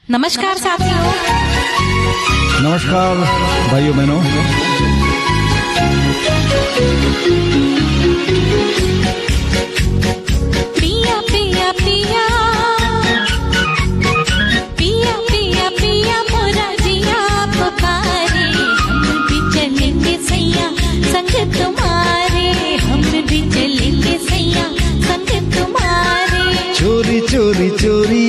नमस्कार साथियों। नमस्कार भाइयों बहनों। पिया पिया पिया पिया पिया पिया मोरा जिया पुकारे, हम भी चलेंगे सैया संग तुम्हारे, हम भी चलेंगे सैया संग तुम्हारे। चोरी चोरी चोरी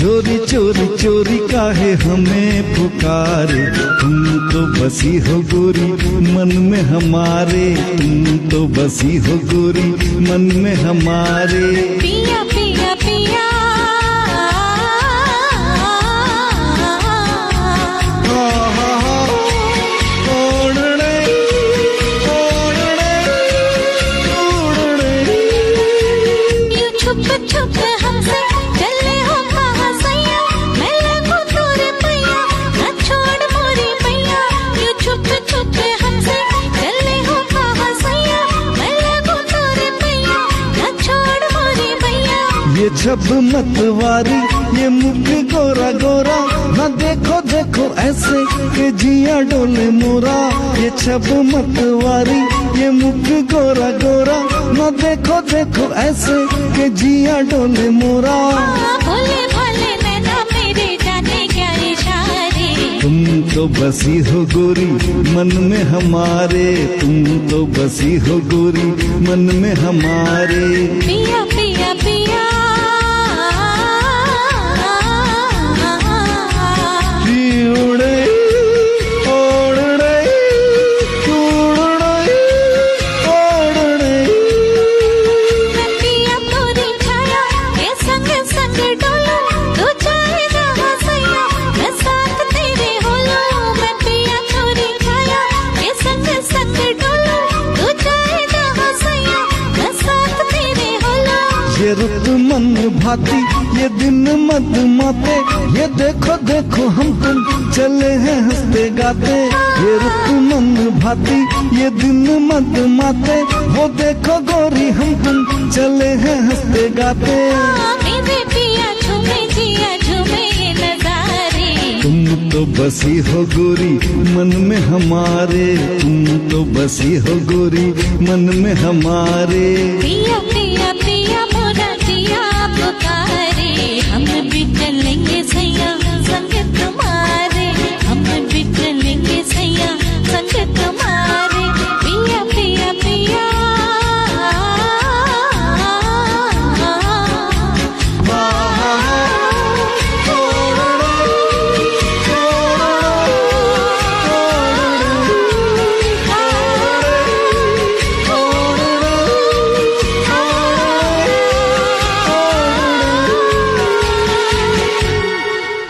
चोरी चोरी चोरी काहे हमें पुकारे, तुम तो बसी हो गोरी मन में हमारे, तुम तो बसी हो गोरी मन में हमारे। पिया पिया पिया यूं छुप छुप हमसे चले हो कहाँ सैया, मैं लगूं तोरे पैया न छोड़ मोरी पैया। यूं छुप छुप हमसे चले हो कहाँ सैया, मैं लगूं तोरे पैया न छोड़ मोरी पैया। ये छब मतवारी ये मुख गोरा गोरा, न देखो देखो ऐसे के जिया डोले मोरा। ये छब मतवारी ये मुख गोरा गोरा, न देखो देखो ऐसे के जिया डोले मोरा। भोले भाले नैना मेरे जाने क्या इशारे, तुम तो बसी हो गोरी मन में हमारे, तुम तो बसी हो गोरी मन में हमारे। पिया पिया पिया उड़े ओड़े उड़े ओड़े। मैं पिया तोरी छाया ये संग संग डोलो, तू चाहे जहाँ सैया मैं साथ तेरे हो लूं। मैं पिया तोरी छाया ये संग संग डोलो, तू चाहे जहाँ सैया मैं साथ तेरे हो लूं। ये रुत मन भाती ये दिन मद माते, ये देखो देखो हम तुम चले हैं हंसते गाते। ये रुत मन भाती ये दिन मद माते, वो देखो गोरी हम तुम चले हैं हंसते गाते। मेरे पिया झूमे जिया झूमे ये नजारे, तुम तो बसी हो गोरी मन में हमारे, तुम तो बसी हो गोरी मन में हमारे। पिया पिया पिया मोरा जिया पुकारे, हम भी चलेंगे सैया संग तुम्हारे, हम भी चलेंगे सैया संग तुम्हारे। पिया पिया पिया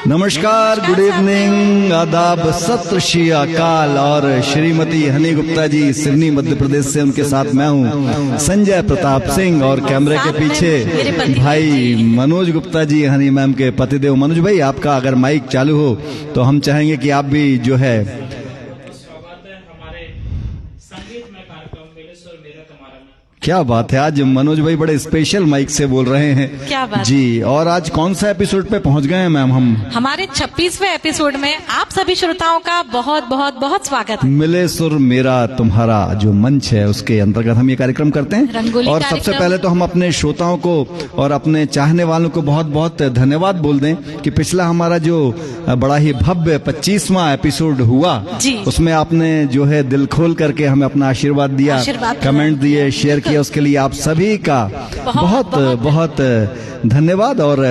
नमस्कार, गुड इवनिंग, आदाब, सत श्री अकाल। और श्रीमती हनी गुप्ता जी सिवनी मध्य प्रदेश से, उनके साथ मैं हूँ संजय प्रताप सिंह, और कैमरे के पीछे भाई मनोज गुप्ता जी, हनी मैम के पतिदेव। मनोज भाई, आपका अगर माइक चालू हो तो हम चाहेंगे कि आप भी जो है क्या बात है, आज मनोज भाई बड़े स्पेशल माइक से बोल रहे हैं। क्या बात जी। और आज कौन सा एपिसोड पे पहुंच गए हैं मैम हम? हमारे 26वें एपिसोड में आप सभी श्रोताओं का बहुत बहुत बहुत स्वागत है। मिले सुर मेरा तुम्हारा जो मंच है उसके अंतर्गत हम ये कार्यक्रम करते हैं। रंगोली और कार्यक्रम। सबसे पहले तो हम अपने श्रोताओं को और अपने चाहने वालों को बहुत बहुत धन्यवाद बोल दें कि पिछला हमारा जो बड़ा ही भव्य 25वां एपिसोड हुआ, जी। उसमें आपने जो है दिल खोल करके हमें अपना आशीर्वाद दिया, कमेंट दिए, शेयर किया, उसके लिए आप सभी का बहुत बहुत धन्यवाद। और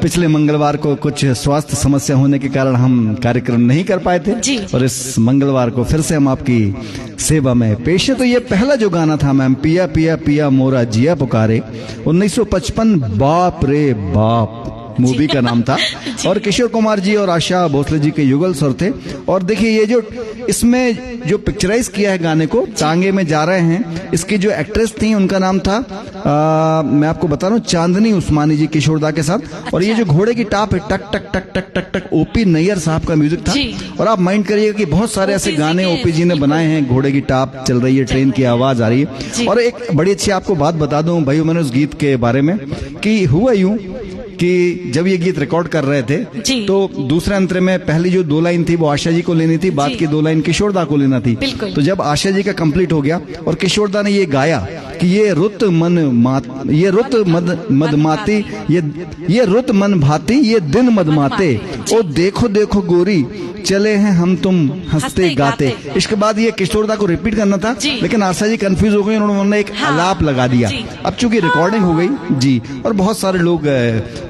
पिछले मंगलवार को कुछ स्वास्थ्य समस्या होने के कारण हम कार्यक्रम नहीं कर पाए थे, जी। और इस मंगलवार को फिर से हम आपकी सेवा में पेश है। तो ये पहला जो गाना था मैम, पिया पिया पिया मोरा जिया पुकारे, 1955, बाप रे बाप मूवी का नाम था। और किशोर कुमार जी और आशा भोसले जी के युगल स्वर थे। और देखिए ये जो इसमें जो पिक्चराइज किया है गाने को, टांगे में जा रहे हैं, इसकी जो एक्ट्रेस थी उनका नाम था मैं आपको बता रहा हूँ, चांदनी उस्मानी जी, किशोरदा के साथ। और ये जो घोड़े की टाप है, टक टक टक टक टक टक, ओपी नैयर साहब का म्यूजिक था। और आप माइंड करिएगा कि बहुत सारे ऐसे गाने ओपी जी ने बनाए हैं। घोड़े की टाप चल रही है, ट्रेन की आवाज आ रही है। और एक बड़ी अच्छी आपको बात बता दूं भाई, मैंने उस गीत के बारे में कि हुआ यूं कि जब ये गीत रिकॉर्ड कर रहे थे जी। तो दूसरे अंतरे में पहली जो 2 लाइन थी वो आशा जी को लेनी थी, बाद जी। की 2 लाइन किशोरदा को लेना थी। बिल्कुल। तो जब आशा जी का कंप्लीट हो गया और किशोरदा ने ये गाया कि ये रुत मद माती, ये रुत मन भाती, ये दिन मदमाते, ओ देखो देखो गोरी चले हैं हम तुम हंसते गाते। इसके बाद ये किशोरदा को रिपीट करना था, जी। लेकिन आशा जी कंफ्यूज हो गई, उन्होंने एक हाँ, आलाप लगा दिया। जी। अब चूंकि रिकॉर्डिंग हो गई जी, और बहुत सारे लोग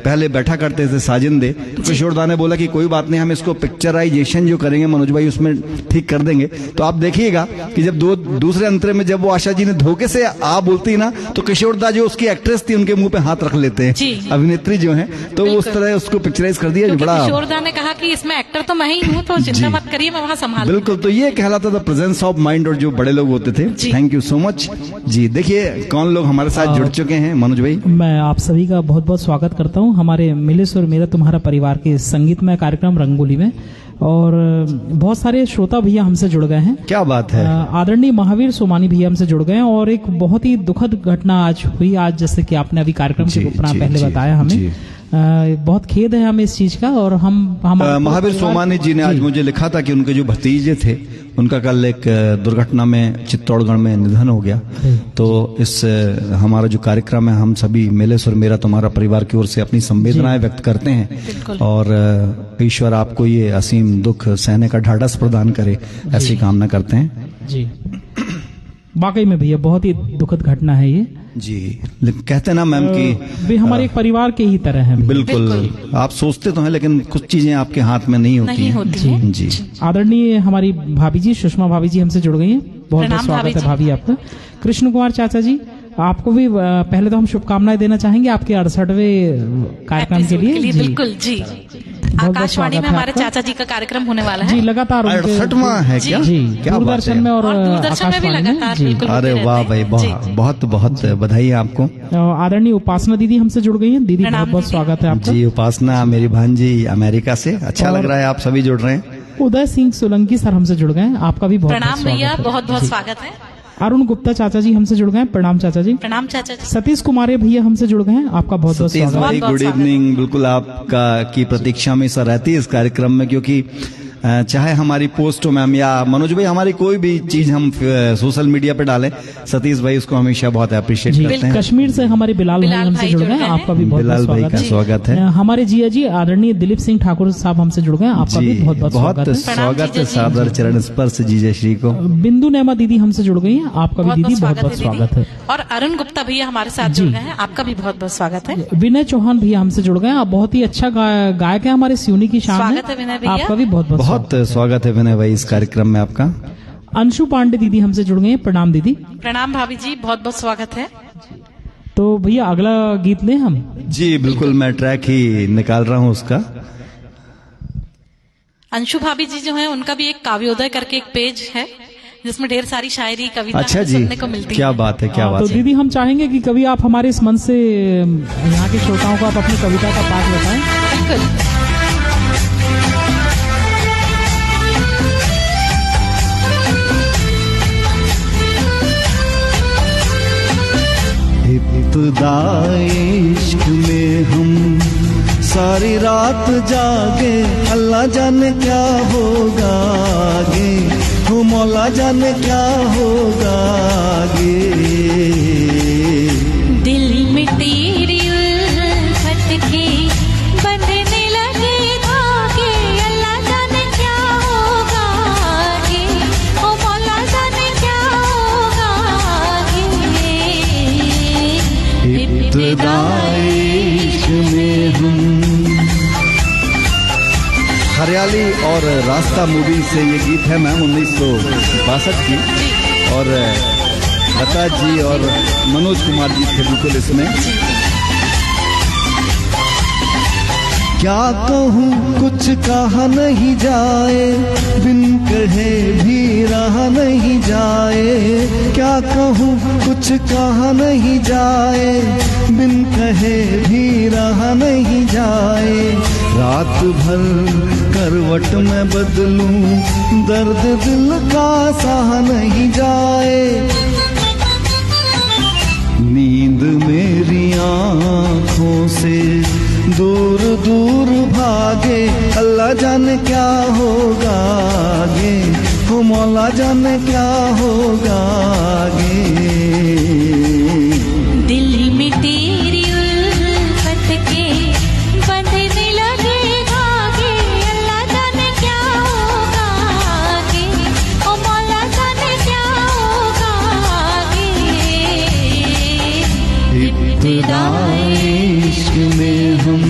पहले बैठा करते थे साजिंदे, तो किशोरदा ने बोला कि कोई बात नहीं, हम इसको पिक्चराइजेशन जो करेंगे मनोज भाई उसमें ठीक कर देंगे। तो आप देखिएगा कि जब दूसरे अंतरे में जब वो आशा जी ने धोखे से आ बोलती ना, तो किशोरदा जो उसकी एक्ट्रेस थी उनके मुंह पे हाथ रख लेते हैं, जी। अभिनेत्री जो है, तो उस तरह उसको पिक्चराइज कर दिया। क्योंकि बड़ा किशोरदा ने कहा कि इसमें एक्टर तो मैं ही हूँ, तो चिंता मत करिए, मैं वहाँ संभाल बिल्कुल। तो ये कहलाता था प्रेजेंस ऑफ माइंड, और जो बड़े लोग होते थे। जी। थैंक यू सो मच जी। देखिए कौन लोग हमारे साथ जुड़ चुके हैं मनोज भाई। मैं आप सभी का बहुत बहुत स्वागत करता हूं हमारे मिले सुर मेरा तुम्हारा परिवार के संगीतमय कार्यक्रम रंगोली में। और बहुत सारे श्रोता भैया हमसे जुड़ गए हैं। क्या बात है। आदरणीय महावीर सोमानी भैया हमसे जुड़ गए हैं, और एक बहुत ही दुखद घटना आज हुई। आज जैसे कि आपने अभी कार्यक्रम के उपरांत पहले बताया हमें, बहुत खेद है हमें इस चीज का। और हम महावीर सोमानी जी ने आज मुझे लिखा था कि उनके जो भतीजे थे उनका कल एक दुर्घटना में चित्तौड़गढ़ में निधन हो गया। तो इस हमारा जो कार्यक्रम है, हम सभी मेले सुर मेरा तुम्हारा परिवार की ओर से अपनी संवेदनाएं व्यक्त करते हैं, और ईश्वर आपको ये असीम दुख सहने का ढाढ़स प्रदान करे, ऐसी कामना करते हैं जी। वाकई में भैया बहुत ही दुखद घटना है ये जी। कहते ना मैम कि वे हमारे एक परिवार के ही तरह हैं। बिल्कुल, आप सोचते तो हैं लेकिन कुछ चीजें आपके हाथ में नहीं होती हैं। जी। आदरणीय हमारी भाभी जी, सुषमा भाभी जी हमसे जुड़ गई हैं। बहुत बहुत स्वागत है भाभी आपका। कृष्ण कुमार चाचा जी, आपको भी पहले तो हम शुभकामनाएं देना चाहेंगे आपके 68वें कार्यक्रम के लिए। बिल्कुल जी। आकाशवाणी में हमारे चाचा जी का कार्यक्रम होने वाला है जी, लगातार 68वां है क्या? जी, क्या दूरदर्शन में और दूरदर्शन में भी लगातार बिल्कुल अरे होते वाह रहते भाई, हैं। बहुत बहुत बधाई है आपको। आदरणीय उपासना दीदी हमसे जुड़ गई हैं। दीदी बहुत बहुत स्वागत है आपका जी। उपासना मेरी भांजी अमेरिका से, अच्छा लग रहा है आप सभी जुड़ रहे हैं। उदय सिंह सोलंकी सर हमसे जुड़ गए हैं, आपका भी बहुत प्रणाम भैया, बहुत बहुत स्वागत है। अरुण गुप्ता चाचा जी हमसे जुड़ गए हैं, प्रणाम चाचा जी। प्रणाम चाचा जी। सतीश कुमार भैया हमसे जुड़ गए हैं, आपका बहुत बहुत सतीश स्वागत भाई, गुड इवनिंग। बिल्कुल आपका की प्रतीक्षा में सर रहती है इस कार्यक्रम में, क्योंकि चाहे हमारी पोस्ट हो मैम या मनोज भाई, हमारी कोई भी चीज हम सोशल मीडिया पे डालें, सतीश भाई उसको हमेशा बहुत अप्रिशिएट करते हैं। कश्मीर से हमारे बिलाल भाई हमसे जुड़ गए हैं, आपका भी बहुत बिलाल भाई बहुत का स्वागत है। हमारे जिया जी आदरणीय दिलीप सिंह ठाकुर साहब हमसे जुड़ गए हैं, आपका भी बहुत बहुत स्वागत है। स्वागत है, सादर चरण स्पर्श जीजा श्री को। बिंदु नैमा दीदी हमसे जुड़ गई हैं, आपका भी दीदी बहुत बहुत स्वागत है। और अरुण गुप्ता भैया हमारे साथ जुड़ गए हैं, आपका भी बहुत बहुत स्वागत है। विनय चौहान भैया हमसे जुड़ गए हैं, आप बहुत ही अच्छा गायक है, हमारे सिवनी की शान स्वागत है विनय भैया। आपका भी बहुत बहुत स्वागत है विनय भाई इस कार्यक्रम में आपका। अंशु पांडे दीदी हमसे जुड़ गए हैं, प्रणाम दीदी। प्रणाम भाभी जी, बहुत बहुत स्वागत है। तो भैया अगला गीत लें हम? जी बिल्कुल, मैं ट्रैक ही निकाल रहा हूँ उसका। अंशु भाभी जी जो है उनका भी एक काव्योदय करके एक पेज है जिसमें ढेर सारी शायरी कविता अच्छा जी, सुनने को मिलती क्या बात है, क्या बात तो है। दीदी हम चाहेंगे कि कभी आप हमारे इस मंच से यहाँ के श्रोताओं को आप अपनी कविता का पाठ बताएं। बिल्कुल। इब्तिदाए इश्क में हम सारी रात जागे, अल्लाह जाने क्या होगा आगे, हो मौला जाने क्या होगा आगे। दिल में तेरी उल्फत के बंधने लगे धागे, अल्लाह जाने क्या होगा आगे, ओ मौला जाने क्या होगा आगे। इब्तिदाए इश्क में हम। हरियाली और रास्ता मूवी से ये गीत है मैम 1962 की, और लता जी और मनोज कुमार जी थे बिल्कुल इसमें। क्या कहूँ कुछ कहा नहीं जाए, बिन कहे भी रहा नहीं जाए। क्या कहूँ कुछ कहा नहीं जाए, बिन कहे भी रहा नहीं जाए। रात भर करवट में बदलूं, दर्द दिल का सहा नहीं जाए। नींद मेरी आँखों से दूर दूर भागे, अल्लाह जाने क्या होगा आगे, हो मौला जाने क्या होगा आगे। दिल में तेरी उल्फत के बंधने लगे धागे, अल्लाह जाने क्या होगा आगे, ओ मौला जाने क्या होगा आगे। इब्तिदाए इश्क में हम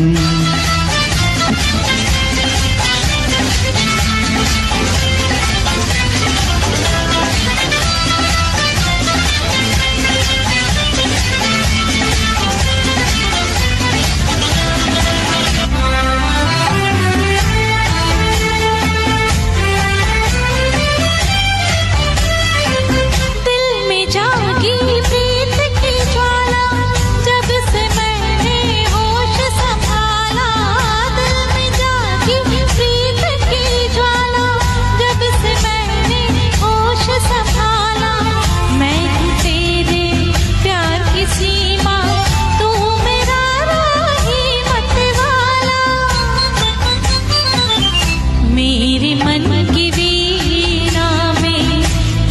दिल में जागी प्रीत की ज्वाला, जब से मैंने होश संभाला। दिल में जागी प्रीत की ज्वाला, जब से मैंने होश संभाला। मैं हूँ तेरे प्यार की सीमा, तू मेरा राही मतवाला। मेरे मन की वीणा में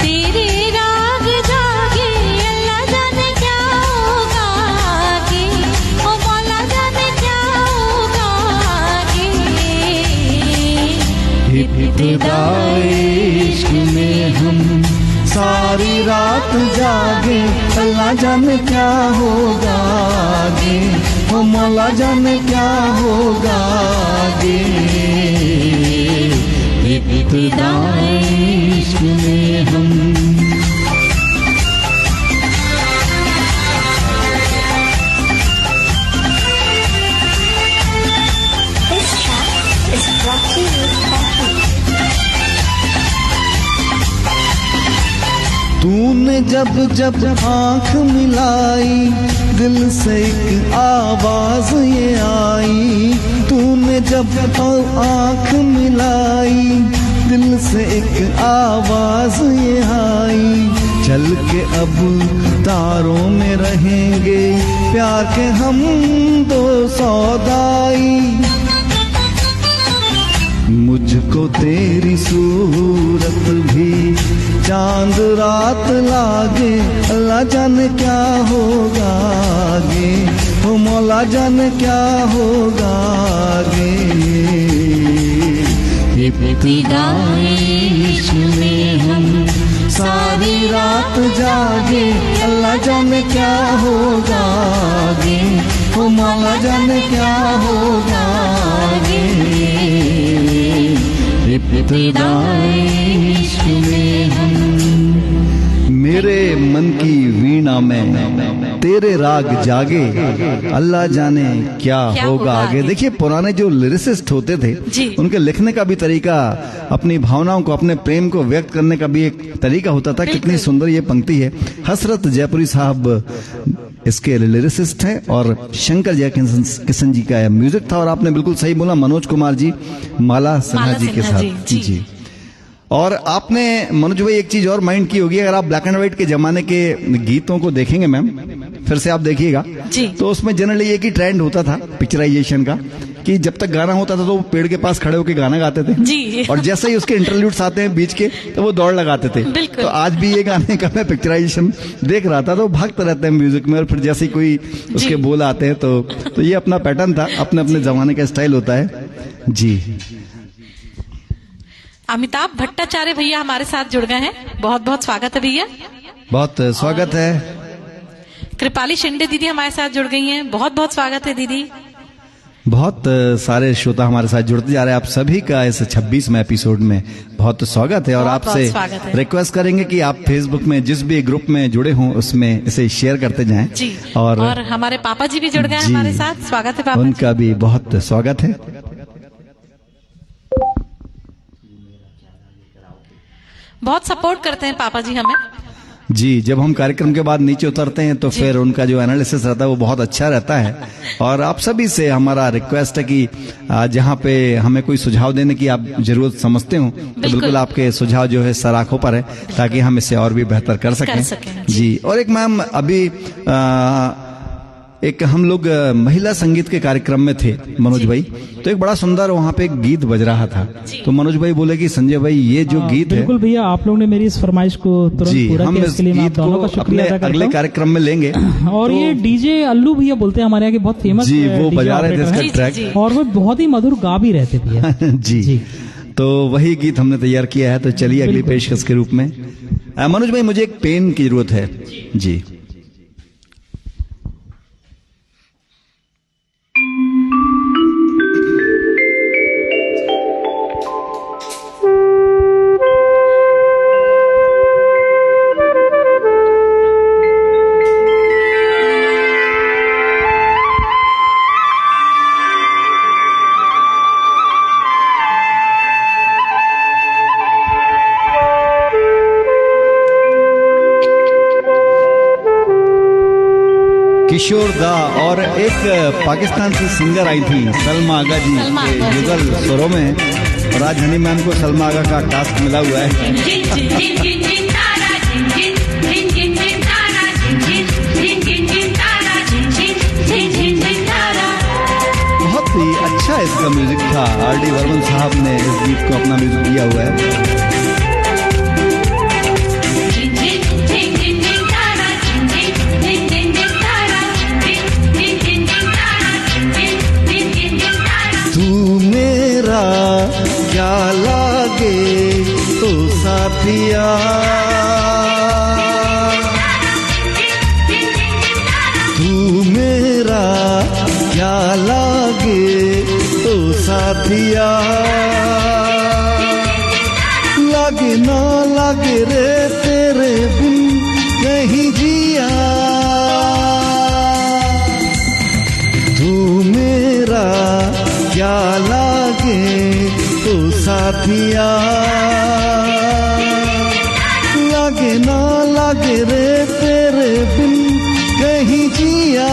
तेरे राग जागे, अल्लाह जाने क्या होगा आगे, ओ मौला जाने क्या होगा आगे। इब्तिदाए इश्क में हम सारी रात जागे, अल्लाह जाने क्या होगा आगे, हो मौला जाने क्या होगा आगे। इब्तिदाए इश्क में हम This track is brought to you by तूने जब जब आंख मिलाई, दिल से एक आवाज ये आई। तूने जब आंख मिलाई, दिल से एक आवाज ये आई। चल के अब तारों में रहेंगे, प्यार के हम दो सौदाई। मुझको तेरी सूरत भी चांद रात लागे, अल्लाह जाने क्या होगा आगे, हो मौला जाने क्या होगा आगे। इब्तिदाए इश्क में हम सारी रात जागे, अल्लाह जाने क्या होगा आगे, हो मौला जाने क्या होगा आगे। इब्तिदाए इश्क में हम मेरे मन की वीणा में तेरे राग जागे, अल्लाह जाने क्या होगा आगे। देखिए पुराने जो लिरिसिस्ट होते थे जी। उनके लिखने का भी तरीका, अपनी भावनाओं को, अपने प्रेम को व्यक्त करने का भी एक तरीका होता था। कितनी सुंदर ये पंक्ति है। हसरत जयपुरी साहब इसके लिरिसिस्ट हैं और शंकर जय किशन जी का म्यूजिक था। और आपने बिल्कुल सही बोला, मनोज कुमार जी माला सिन्हा जी के साथ जी। और आपने मनोज भाई एक चीज और माइंड की होगी, अगर आप ब्लैक एंड व्हाइट के जमाने के गीतों को देखेंगे मैम, फिर से आप देखिएगा तो उसमें जनरली एक ही ट्रेंड होता था पिक्चराइजेशन का, कि जब तक गाना होता था तो वो पेड़ के पास खड़े होकर गाना गाते थे जी। और जैसे ही उसके इंटरल्यूड्स आते हैं बीच के तो वो दौड़ लगाते थे। तो आज भी ये गाने का मैं पिक्चराइजेशन देख रहा था तो भागते रहते हैं म्यूजिक में, और फिर जैसे ही कोई उसके बोल आते हैं तो ये अपना पैटर्न था, अपने अपने जमाने का स्टाइल होता है जी। अमिताभ भट्टाचार्य भैया हमारे साथ जुड़ गए हैं, बहुत बहुत स्वागत है भैया। बहुत स्वागत है। कृपाली शिंदे दीदी हमारे साथ जुड़ गई हैं, बहुत बहुत स्वागत है दीदी। बहुत सारे श्रोता हमारे साथ जुड़ते जा रहे हैं। आप सभी का इस 26वें एपिसोड में बहुत स्वागत है। और आपसे रिक्वेस्ट करेंगे कि आप फेसबुक में जिस भी ग्रुप में जुड़े हों उसमें इसे शेयर करते जाएं जी। और हमारे पापा जी भी जुड़ गए हमारे साथ, स्वागत है पापा। उनका भी बहुत स्वागत है। बहुत सपोर्ट करते हैं पापा जी हमें जी। जब हम कार्यक्रम के बाद नीचे उतरते हैं तो फिर उनका जो एनालिसिस रहता है वो बहुत अच्छा रहता है। और आप सभी से हमारा रिक्वेस्ट है कि जहाँ पे हमें कोई सुझाव देने की आप जरूरत समझते हो तो बिल्कुल आपके सुझाव जो है सराखों पर है, ताकि हम इसे और भी बेहतर कर सकें। जी। और एक मैम अभी एक हम लोग महिला संगीत के कार्यक्रम में थे मनोज भाई, तो एक बड़ा सुंदर वहाँ पे एक गीत बज रहा था। तो मनोज भाई बोले कि संजय भाई ये जो गीत है, बिल्कुल भैया, आप लोग ने मेरी इस फरमाइश को तुरंत पूरा हम किया, इस इसके लिए मैं आप गीत दोनों को का शुक्रिया अपने अदा करता अगले हूं। कार्यक्रम में लेंगे। और ये डीजे अल्लू भैया बोलते हैं हमारे यहाँ के बहुत फेमस जी, वो DJ बजा रहे थे ऑपरेटर इसका हैं। ट्रैक, और वो बहुत ही मधुर गा भी रहते भैया। जी। तो वही गीत हमने तैयार किया है, तो चलिए अगली पेशकश के रूप में। मनोज भाई मुझे एक पेन की जरूरत है जी। किशोर दा और एक पाकिस्तान से सिंगर आई थी सलमा आगा जी के युगल स्वरों में, और आज हनी मैम को सलमा आगा का टास्क मिला हुआ है। बहुत ही अच्छा इसका म्यूजिक था, आर.डी. बर्मन साहब ने इस गीत को अपना म्यूजिक दिया हुआ है। क्या लागे तो साथिया, तू मेरा क्या लागे तो साथिया, लागे ना लागे रे तेरे बिन नहीं जिया, तू मेरा क्या लागे तो साथिया, लागे ना लागे रे तेरे बिन कहीं जिया।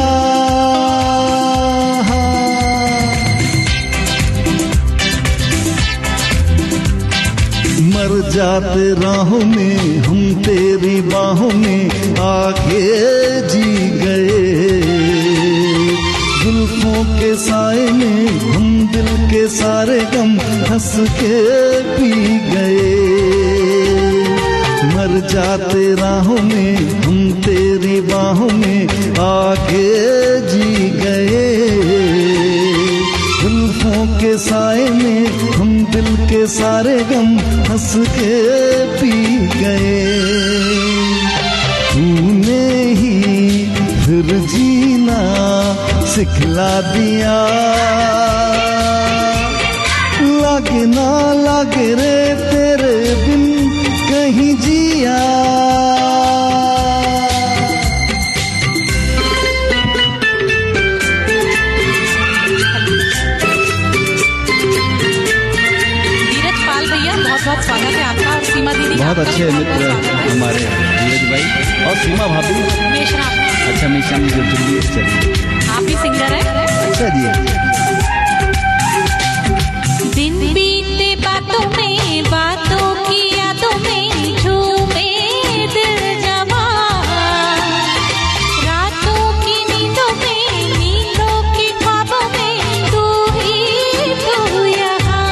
मर जाते राहों में हम तेरी बाहों में आके जी गए, जुल्फों के साए में हम दिल के सारे गम हंस के पी गए। मर जाते राहों में हम तेरी बाहों में आके जी गए, जुल्फों के साए में हम दिल के सारे गम हंस के पी गए। तूने ही फिर जीना सिखला दिया, लागे ना लागे रे तेरे बिन कहीं जिया। धीरज पाल भैया बहुत बहुत स्वागत है आपका, और सीमा दीदी बहुत अच्छे मित्र हमारे धीरज भाई और सीमा भाभी। अच्छा मिशन जो दिल्ली चलिए, आप भी सिंगर है। अच्छा जी। दिन बीते बातों में, बातों की यादों में झूमे दिल जवान, रातों की नींदों में, नींदों के ख्वाबों में तू ही तू यहाँ।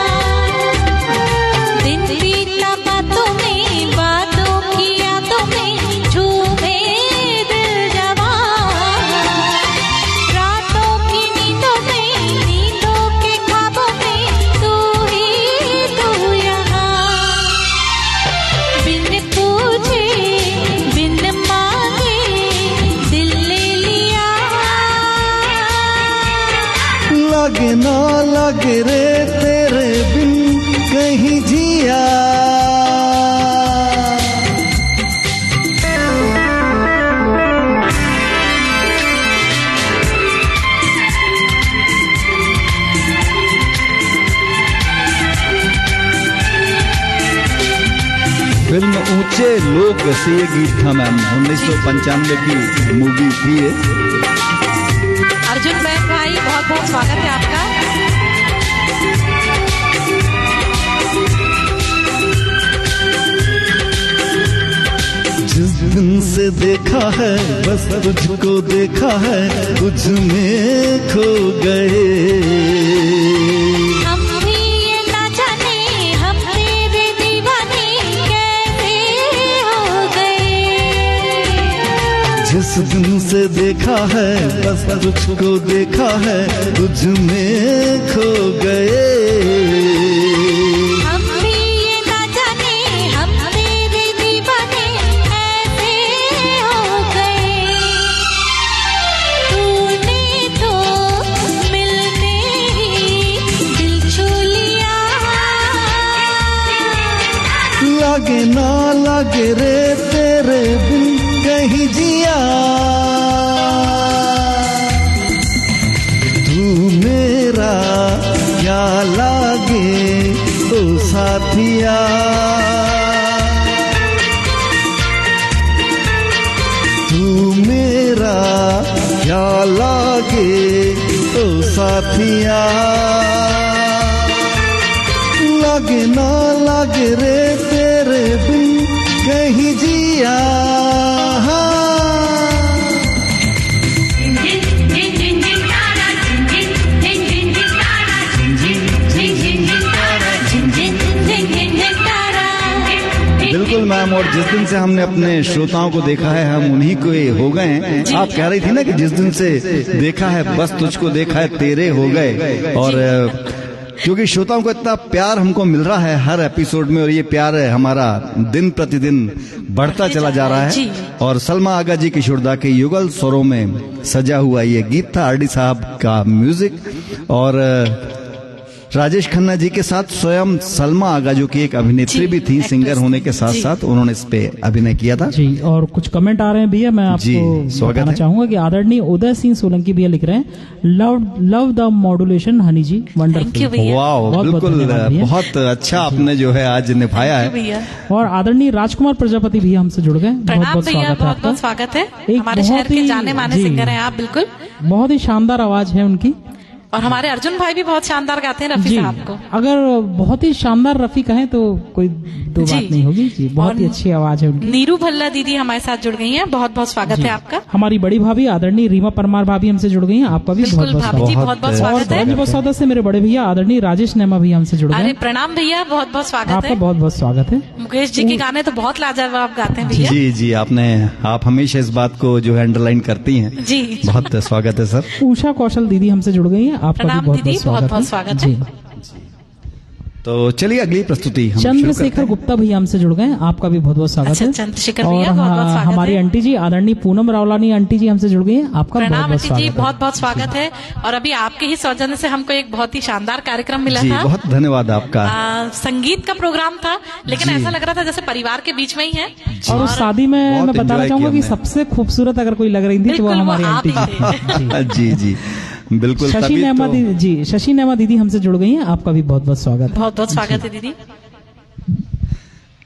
दिन बीता बातों में, बातों की यादों में झूमे दिल जवान, रातों की नींदों में, नींदों के ख्वाबों में तू ही तू यहाँ। बिन पूछे बिन मांगे दिल ले लिया, लागे ना लागे रे तेरे बिन कहीं जिया। फिल्म ऊंचे लोग से ये गीत था मैम, 1995 की मूवी थी ये। अर्जुन बैग भाई बहुत बहुत स्वागत है आपका। जिस दिन से देखा है बस तुझको देखा है तुझ में खो गए। हम भी ये ना जाने हम तेरे दीवाने कैसे हो गए। जिस दिन से देखा है बस तुझको देखा है तुझ में खो गए। हम भी ये ना जाने हम तेरे दीवाने कैसे हो गए। तूने तो मिलते ही दिल छू लिया। लागे ना लागे रे तेरे बिन कहीं जिया। तू मेरा क्या लागे ओ साथिया। तू मेरा क्या लागे ओ साथिया। लागे ना लागे रे तेरे बिन कहीं जिया। बिल्कुल मैम, और जिस दिन से हमने अपने श्रोताओं को देखा है हम उन्हीं को हो गए हैं। आप कह रही थी ना कि जिस दिन से देखा है बस तुझको देखा है तेरे हो गए। और क्योंकि श्रोताओं को इतना प्यार हमको मिल रहा है हर एपिसोड में, और ये प्यार हमारा दिन प्रतिदिन बढ़ता चला जा रहा है। और सलमा आगा जी किशोरदा के युगल स्वरों में सजा हुआ ये गीत था, आरडी साहब का म्यूजिक, और राजेश खन्ना जी के साथ स्वयं सलमा आगा जो कि एक अभिनेत्री भी थी, सिंगर होने के साथ साथ उन्होंने इस पे अभिनय किया था। जी, और कुछ कमेंट आ रहे हैं भैया, मैं आपको बताना चाहूंगा कि आदरणीय उदय सिंह सोलंकी भैया लिख रहे हैं love the modulation Honey ji, wonderful. वाह, बिल्कुल बहुत अच्छा आपने जो है आज निभाया है। और आदरणीय राजकुमार प्रजापति भैया हमसे जुड़ गए, बहुत बहुत स्वागत है। बहुत बहुत स्वागत है। हमारे शहर के जाने माने सिंगर हैं आप। बिल्कुल, बहुत ही शानदार आवाज है उनकी। और हमारे अर्जुन भाई भी बहुत शानदार गाते हैं रफी साहब को। अगर बहुत ही शानदार रफी कहें तो कोई दो बात नहीं होगी जी, बहुत ही अच्छी आवाज है उनकी। नीरू भल्ला दीदी हमारे साथ जुड़ गई हैं, बहुत बहुत स्वागत है आपका। हमारी बड़ी भाभी आदरणीय रीमा परमार भाभी हमसे जुड़ गई हैं, आपका भी बहुत बहुत स्वागत है। बहुत बहुत स्वागत है। बहुत स्वागत से मेरे बड़े भैया आदरणीय राजेश नेमा भैया हमसे जुड़ गए। अरे प्रणाम भैया, बहुत बहुत स्वागत है आपका, बहुत बहुत स्वागत है। मुकेश जी के गाने तो बहुत लाजवाब गाते हैं भैया। जी जी, आप हमेशा इस बात को जो है अंडरलाइन करती हैं जी, बहुत स्वागत है सर। उषा कौशल दीदी हमसे जुड़ गई हैं, आपका भी बहुत बहुत स्वागत है। तो चलिए अगली प्रस्तुति हम चंद्रशेखर गुप्ता भैया हमसे जुड़ गए, आपका भी बहुत बहुत स्वागत है। चंद्रशेखर और भैया बहुत बहुत स्वागत है। हमारी आंटी जी आदरणीय पूनम रावलानी आंटी जी हमसे जुड़ गई हैं, आपका बहुत बहुत स्वागत है। बहुत बहुत स्वागत है। और अभी आपके ही सौजन्य से हमको एक बहुत ही शानदार कार्यक्रम मिला था। बहुत धन्यवाद आपका। संगीत का प्रोग्राम था, लेकिन ऐसा लग रहा था जैसे परिवार के बीच में ही है। और उस शादी में मैं बताना चाहूंगा कि सबसे खूबसूरत अगर कोई लग रही थी तो वो हमारी आंटी जी। जी बिल्कुल। शशि नेमा दीदी जी, शशि नेमा दीदी हमसे जुड़ गई हैं, आपका भी बहुत बहुत स्वागत है। बहुत बहुत स्वागत है दीदी।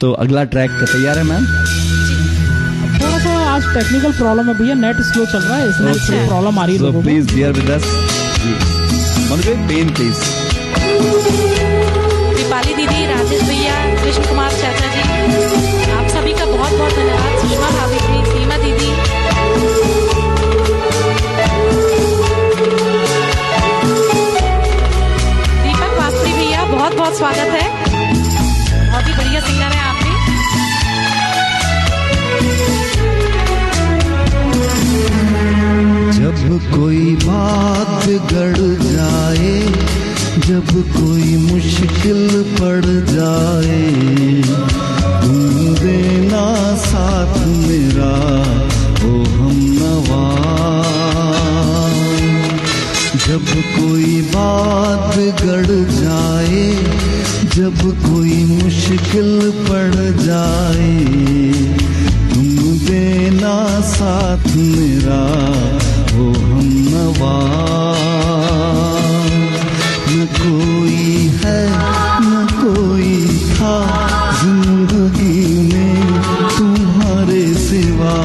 तो अगला ट्रैक तैयार है मैम? थोड़ा सा आज टेक्निकल प्रॉब्लम है भैया, नेट स्लो चल रहा है, इसलिए प्रॉब्लम आ रही है लोगों को। Please bear with us. Pen please. Deepali दीदी, राजेश भैया, कृष्ण कुमार चाचा जी, आप सभी का बहुत बहुत धन्यवाद। सुषमा भाभी जी, सीमा दीदी, दीपक वास्त्री भैया, बहुत बहुत स्वागत है। बहुत ही बढ़िया सिंगर है आप भी। जब कोई बात गड़ जाए, जब कोई मुश्किल पड़ जाए, तुम देना साथ मेरा ओ हमनवा। जब कोई बात गड़ जाए, जब कोई मुश्किल पड़ जाए, तुम देना साथ मेरा ओ हमनवा। न कोई है न कोई था जिंदगी में तुम्हारे सिवा,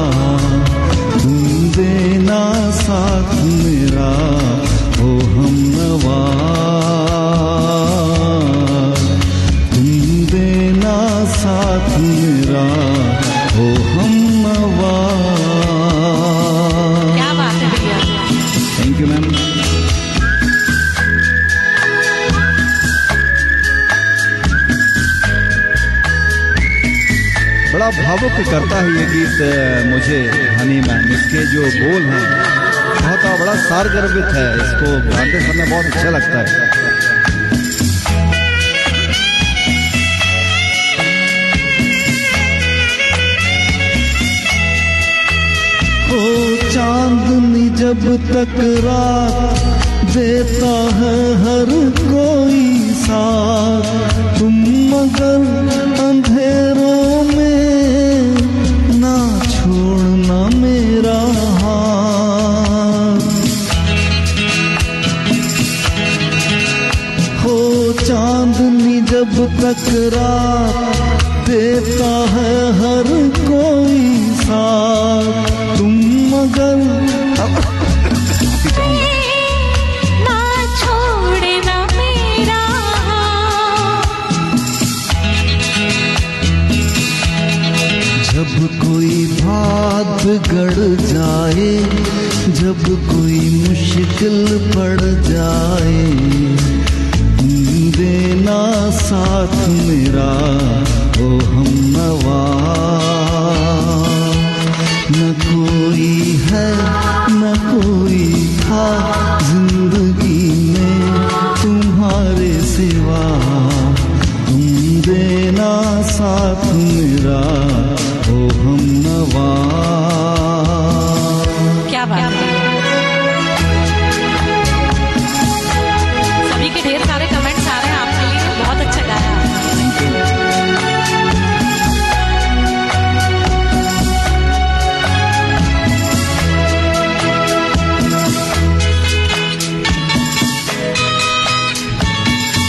तुम देना साथ मेरा ओ हमनवा। तुम देना साथ मेरा ओ हमनवा। बड़ा भावुक करता है ये गीत मुझे हनी मैम। इसके जो बोल हैं बहुत बड़ा सारगर्भित है, इसको गाते समय बहुत अच्छा लगता है। ओ चांदनी जब तक रात देता है हर कोई साथ, तुम मगर अंधेरों में ना छोड़ना मेरा हाथ। हो चांदनी जब तक रात देता है हर कोई साथ, तुम मगर ना छोड़ना मेरा जब कोई बात गड़ जाए, जब कोई मुश्किल पड़ जाए, देना साथ मेरा ओ हमनवा। न कोई है न कोई था जिंदगी में तुम्हारे सिवा, तुम देना साथ मेरा ओ हमनवा। क्या बात है। सभी के ढेर सारे कमेंट्स आ रहे हैं आपके लिए, बहुत अच्छा गाया।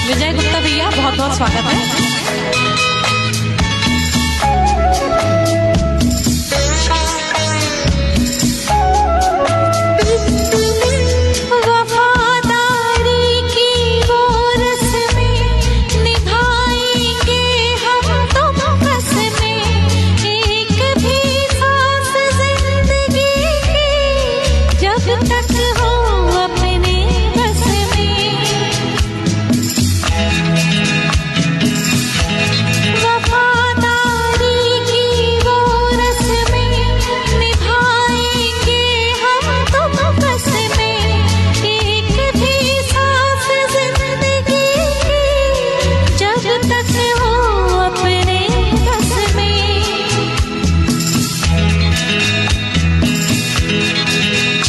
विजय गुप्ता भैया बहुत बहुत स्वागत है। वफादारी की वो रस्में निभाएंगे हम तुम कसमें, एक भी सांस जिंदगी की जब तक हो अपने बस में। वफादारी की वो रस्में निभाएंगे हम तुम कसमें, एक भी सांस जिंदगी की जब तक हो अपने बस में।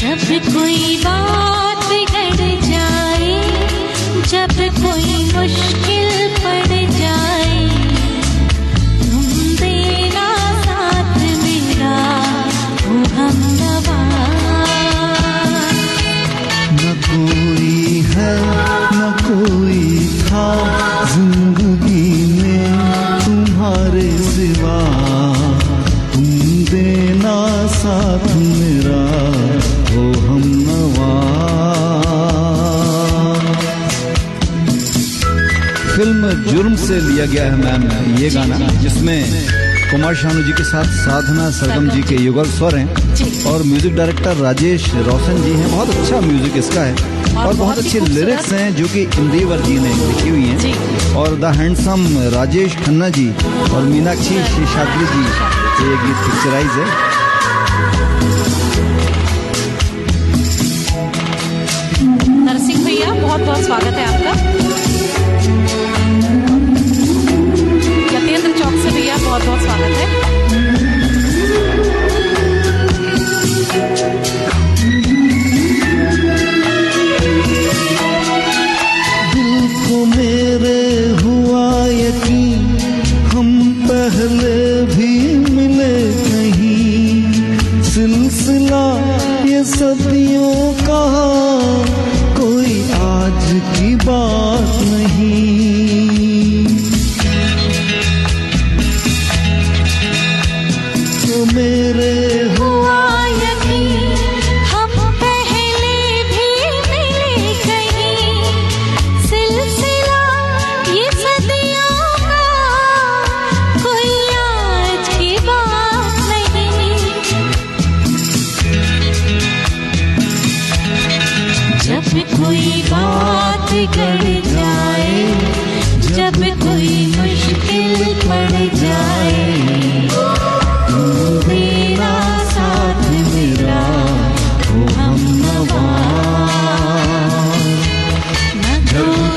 जब कोई बात बिगड़ जाए, जब कोई मुश्किल पड़ जाए, तुम देना साथ मेरा ओ हमनवा। न कोई है न कोई था जिंदगी में तुम्हारे सिवा, तुम देना साथ मेरा ओ हमनवा। फिल्म जुर्म से लिया गया है मैम ये गाना, जिसमें कुमार शानू जी के साथ साधना सरगम जी के युगल स्वर हैं और म्यूजिक डायरेक्टर राजेश रोशन जी हैं। बहुत अच्छा म्यूजिक इसका है और बहुत अच्छे लिरिक्स हैं जो कि इंदिवर जी ने लिखी हुई हैं। और द हैंडसम राजेश खन्ना जी और मीनाक्षी शेषाद्री जी से ये गीत पिक्चराइज है। नरसिंह भैया बहुत बहुत स्वागत है आपका। यतेंद्र चौक से भैया बहुत बहुत स्वागत है। दिल को मेरे हुआ यकीन, हम पहले भी मिले कहीं, सिलसिला ये सदियों का कोई आज की बात नहीं। तो मेरे हुआ यकीन हम पहले भी मिले कहीं, सिलसिला ये सदियों का कोई आज की बात नहीं। जब कोई बात बिगड़ जाए,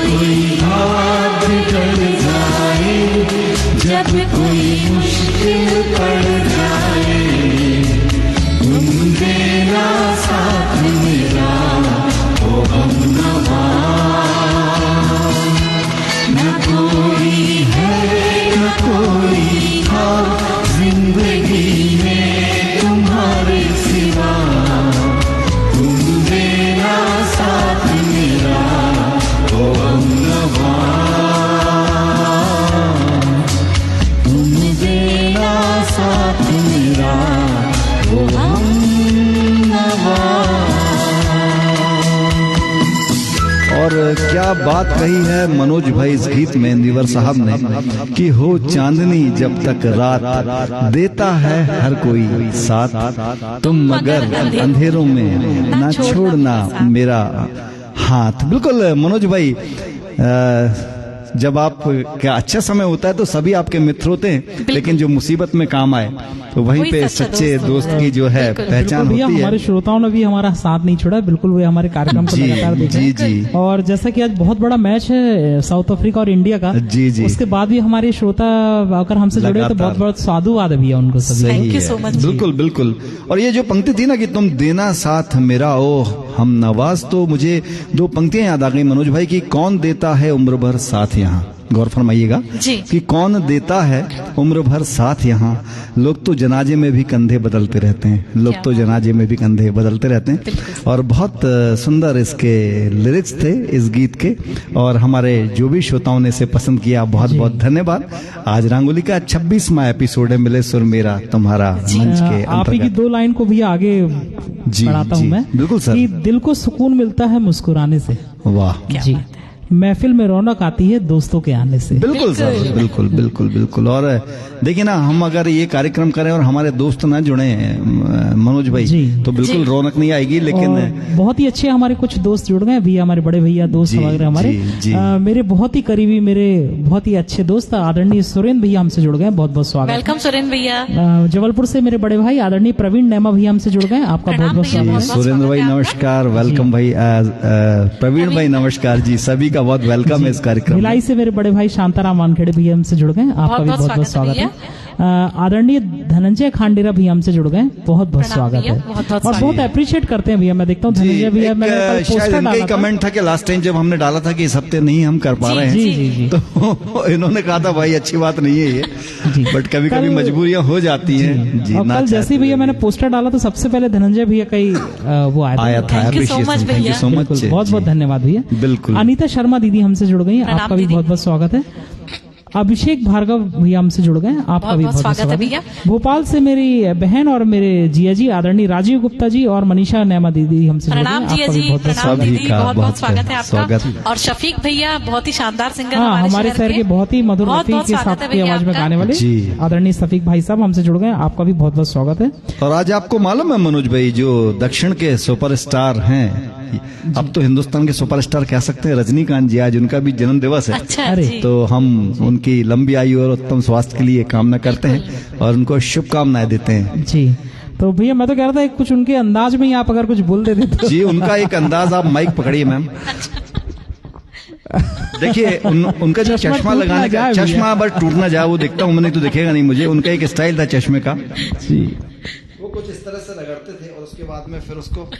कोई हाथ बिगड़ जाए, जब कोई मुश्किल पड़ जाए, तुम देना साथ मेरा ओ हमनवा। न कोई है न कोई था जिंदगी में तुम्हारे सिवा, तुम देना साथ मेरा ओ हमनवा, तुम देना साथ मेरा ओ हमनवा। और क्या बात कही है मनोज भाई इस गीत में नीवर साहब ने कि हो चांदनी जब तक रात, देता है हर कोई साथ, तुम मगर अंधेरों में ना छोड़ना मेरा हाथ। बिल्कुल मनोज भाई, जब आप क्या अच्छा समय होता है तो सभी आपके मित्र होते हैं, लेकिन जो मुसीबत में काम आए तो वहीं पे सच्चे दोस्त की जो है पहचान भैया होती है। हमारे श्रोताओं ने भी हमारा साथ नहीं छोड़ा, बिल्कुल वे हमारे कार्यक्रम को जी, लगातार देख रहे हैं। जी, जी। और जैसा कि आज बहुत बड़ा मैच है साउथ अफ्रीका और इंडिया का, जी, जी। उसके बाद भी हमारे श्रोता अगर हमसे जुड़े तो लगातार। बहुत बहुत साधुवाद है भैया उनको सभी। सही Thank you है। so much। बिल्कुल बिल्कुल। और ये जो पंक्ति थी ना कि तुम देना साथ मेरा ओ हम नवाज, तो मुझे दो पंक्तियां याद आ गई मनोज भाई की, कौन देता है उम्र भर साथ यहाँ, गौर फरमाइएगा जी। कि कौन देता है उम्र भर साथ यहाँ, लोग तो जनाजे में भी कंधे बदलते रहते हैं, लोग क्या तो जनाजे में भी कंधे बदलते रहते हैं। और बहुत सुंदर इसके लिरिक्स थे इस गीत के, और हमारे जो भी श्रोताओं ने इसे पसंद किया बहुत बहुत धन्यवाद। आज रंगोली का 26वां एपिसोड है मिले सुर मेरा तुम्हारा मंच के आप ही की अंतर्गत। दो लाइन को भैया आगे जी, बढ़ाता हूँ जी, मैं, बिल्कुल सर। कि दिल को सुकून मिलता है मुस्कुराने से, वाह, जी महफिल में रौनक आती है दोस्तों के आने से। बिल्कुल सर, बिल्कुल बिल्कुल बिल्कुल। और देखिए ना, हम अगर ये कार्यक्रम करें और हमारे दोस्त ना जुड़े मनोज भाई, जी। तो बिल्कुल रौनक नहीं आएगी। लेकिन और बहुत ही अच्छे हमारे कुछ दोस्त जुड़ गए भैया, हमारे बड़े भैया दोस्त जी, वगैरह हमारे जी, जी। मेरे बहुत ही करीबी, मेरे बहुत ही अच्छे दोस्त आदरणीय सुरेंद्र भैया हमसे जुड़ गए, बहुत बहुत स्वागत। वेलकम सुरेंद्र भैया। जबलपुर से मेरे बड़े भाई आदरणीय प्रवीण नैमा भैया हमसे जुड़ गए, आपका बहुत बहुत भैया, स्वागत बहुत है। बहुत सुरेंद्र भाई स्वागत है नमस्कार, वेलकम भाई। प्रवीण भाई नमस्कार जी, सभी का बहुत वेलकम है इस कार्यक्रम में। भिलाई से मेरे बड़े भाई शांताराम वानखेड़े भैया हमसे जुड़ गए, आपका भी बहुत बहुत स्वागत है। आदरणीय धनंजय खांडेरा भैया हमसे जुड़ गए, बहुत बहुत प्रणाम स्वागत भैया, है। बहुत-बहुत और बहुत अप्रिशिएट करते हैं भैया, मैं देखता हूँ जी, धनंजय भैया, एक, मैंने कल शायद पोस्टर इनका ही डाला था। कमेंट था कि लास्ट टाइम जब हमने डाला था कि इस हफ्ते नहीं हम कर पा रहे हैं, जी जी जी तो इन्होंने कहा था भाई अच्छी बात नहीं है ये, जी। बट कभी कभी कल- मजबूरियां हो जाती हैं जी। और ना कल जैसे चाहते ही भैया हुए मैंने पोस्टर डाला तो सबसे पहले धनंजय भैया का ही वो आया आया था। Thank you so much appreciation, thank you भैया। so much। बिल्कुल, बहुत बहुत जी। धन्यवाद भैया। बिल्कुल। अनीता शर्मा दीदी हमसे जुड़ गई हैं, प्रणाम आपका भी दीदी। बहुत बहुत स्वागत है। अभिषेक भार्गव भैया हमसे जुड़ गए, आपका बहुत भी बहुत बहुत बहुत स्वागत है स्वागत भैया। है। भोपाल से मेरी बहन और मेरे जिया जी आदरणीय राजीव गुप्ता जी और मनीषा नैमा दीदी हमसे जुड़ गए, प्रणाम जिया आपका जी, भी बहुत बहुत प्रणाम स्वागत है। दीदी, का बहुत बहुत बहुत स्वागत है स्वागत। आपका। और शफीक भैया बहुत ही शानदार सिंगर हाँ, हमारे शहर के बहुत ही मधुर बहुत रफी बहुत के स्वागत साथ है की भैया आवाज में आपका। गाने वाले जी। आदरणीय शफीक भाई साहब हमसे जुड़ गए, आपका भी बहुत बहुत स्वागत है। और आज आपको मालूम है मनोज भाई, जो दक्षिण के सुपरस्टार हैं, अब तो हिंदुस्तान के सुपरस्टार कह सकते हैं, रजनीकांत जी, आज उनका भी जन्म दिवस है। अच्छा अरे, जी। तो हम उनकी लंबी आयु और उत्तम स्वास्थ्य के लिए कामना करते हैं और उनको शुभकामनाएं देते हैं। जी, तो भैया मैं तो कह रहा था कुछ उनके अंदाज में ही आप अगर कुछ बोल देते तो। जी, उनका एक अंदाज, आप माइक पकड़िए मैम। देखिए उनका जो चश्मा चश्मा टूट लगाने ना का, जाए भैया। चश्मा बस टूट ना जाए वो देखता हूँ, मैंने तो दिखेगा नहीं मुझे। उनका एक स्टाइल था चश्मे का, जी वो कुछ इस तरह से रगड़ते थे और उसके बाद में फिर उसको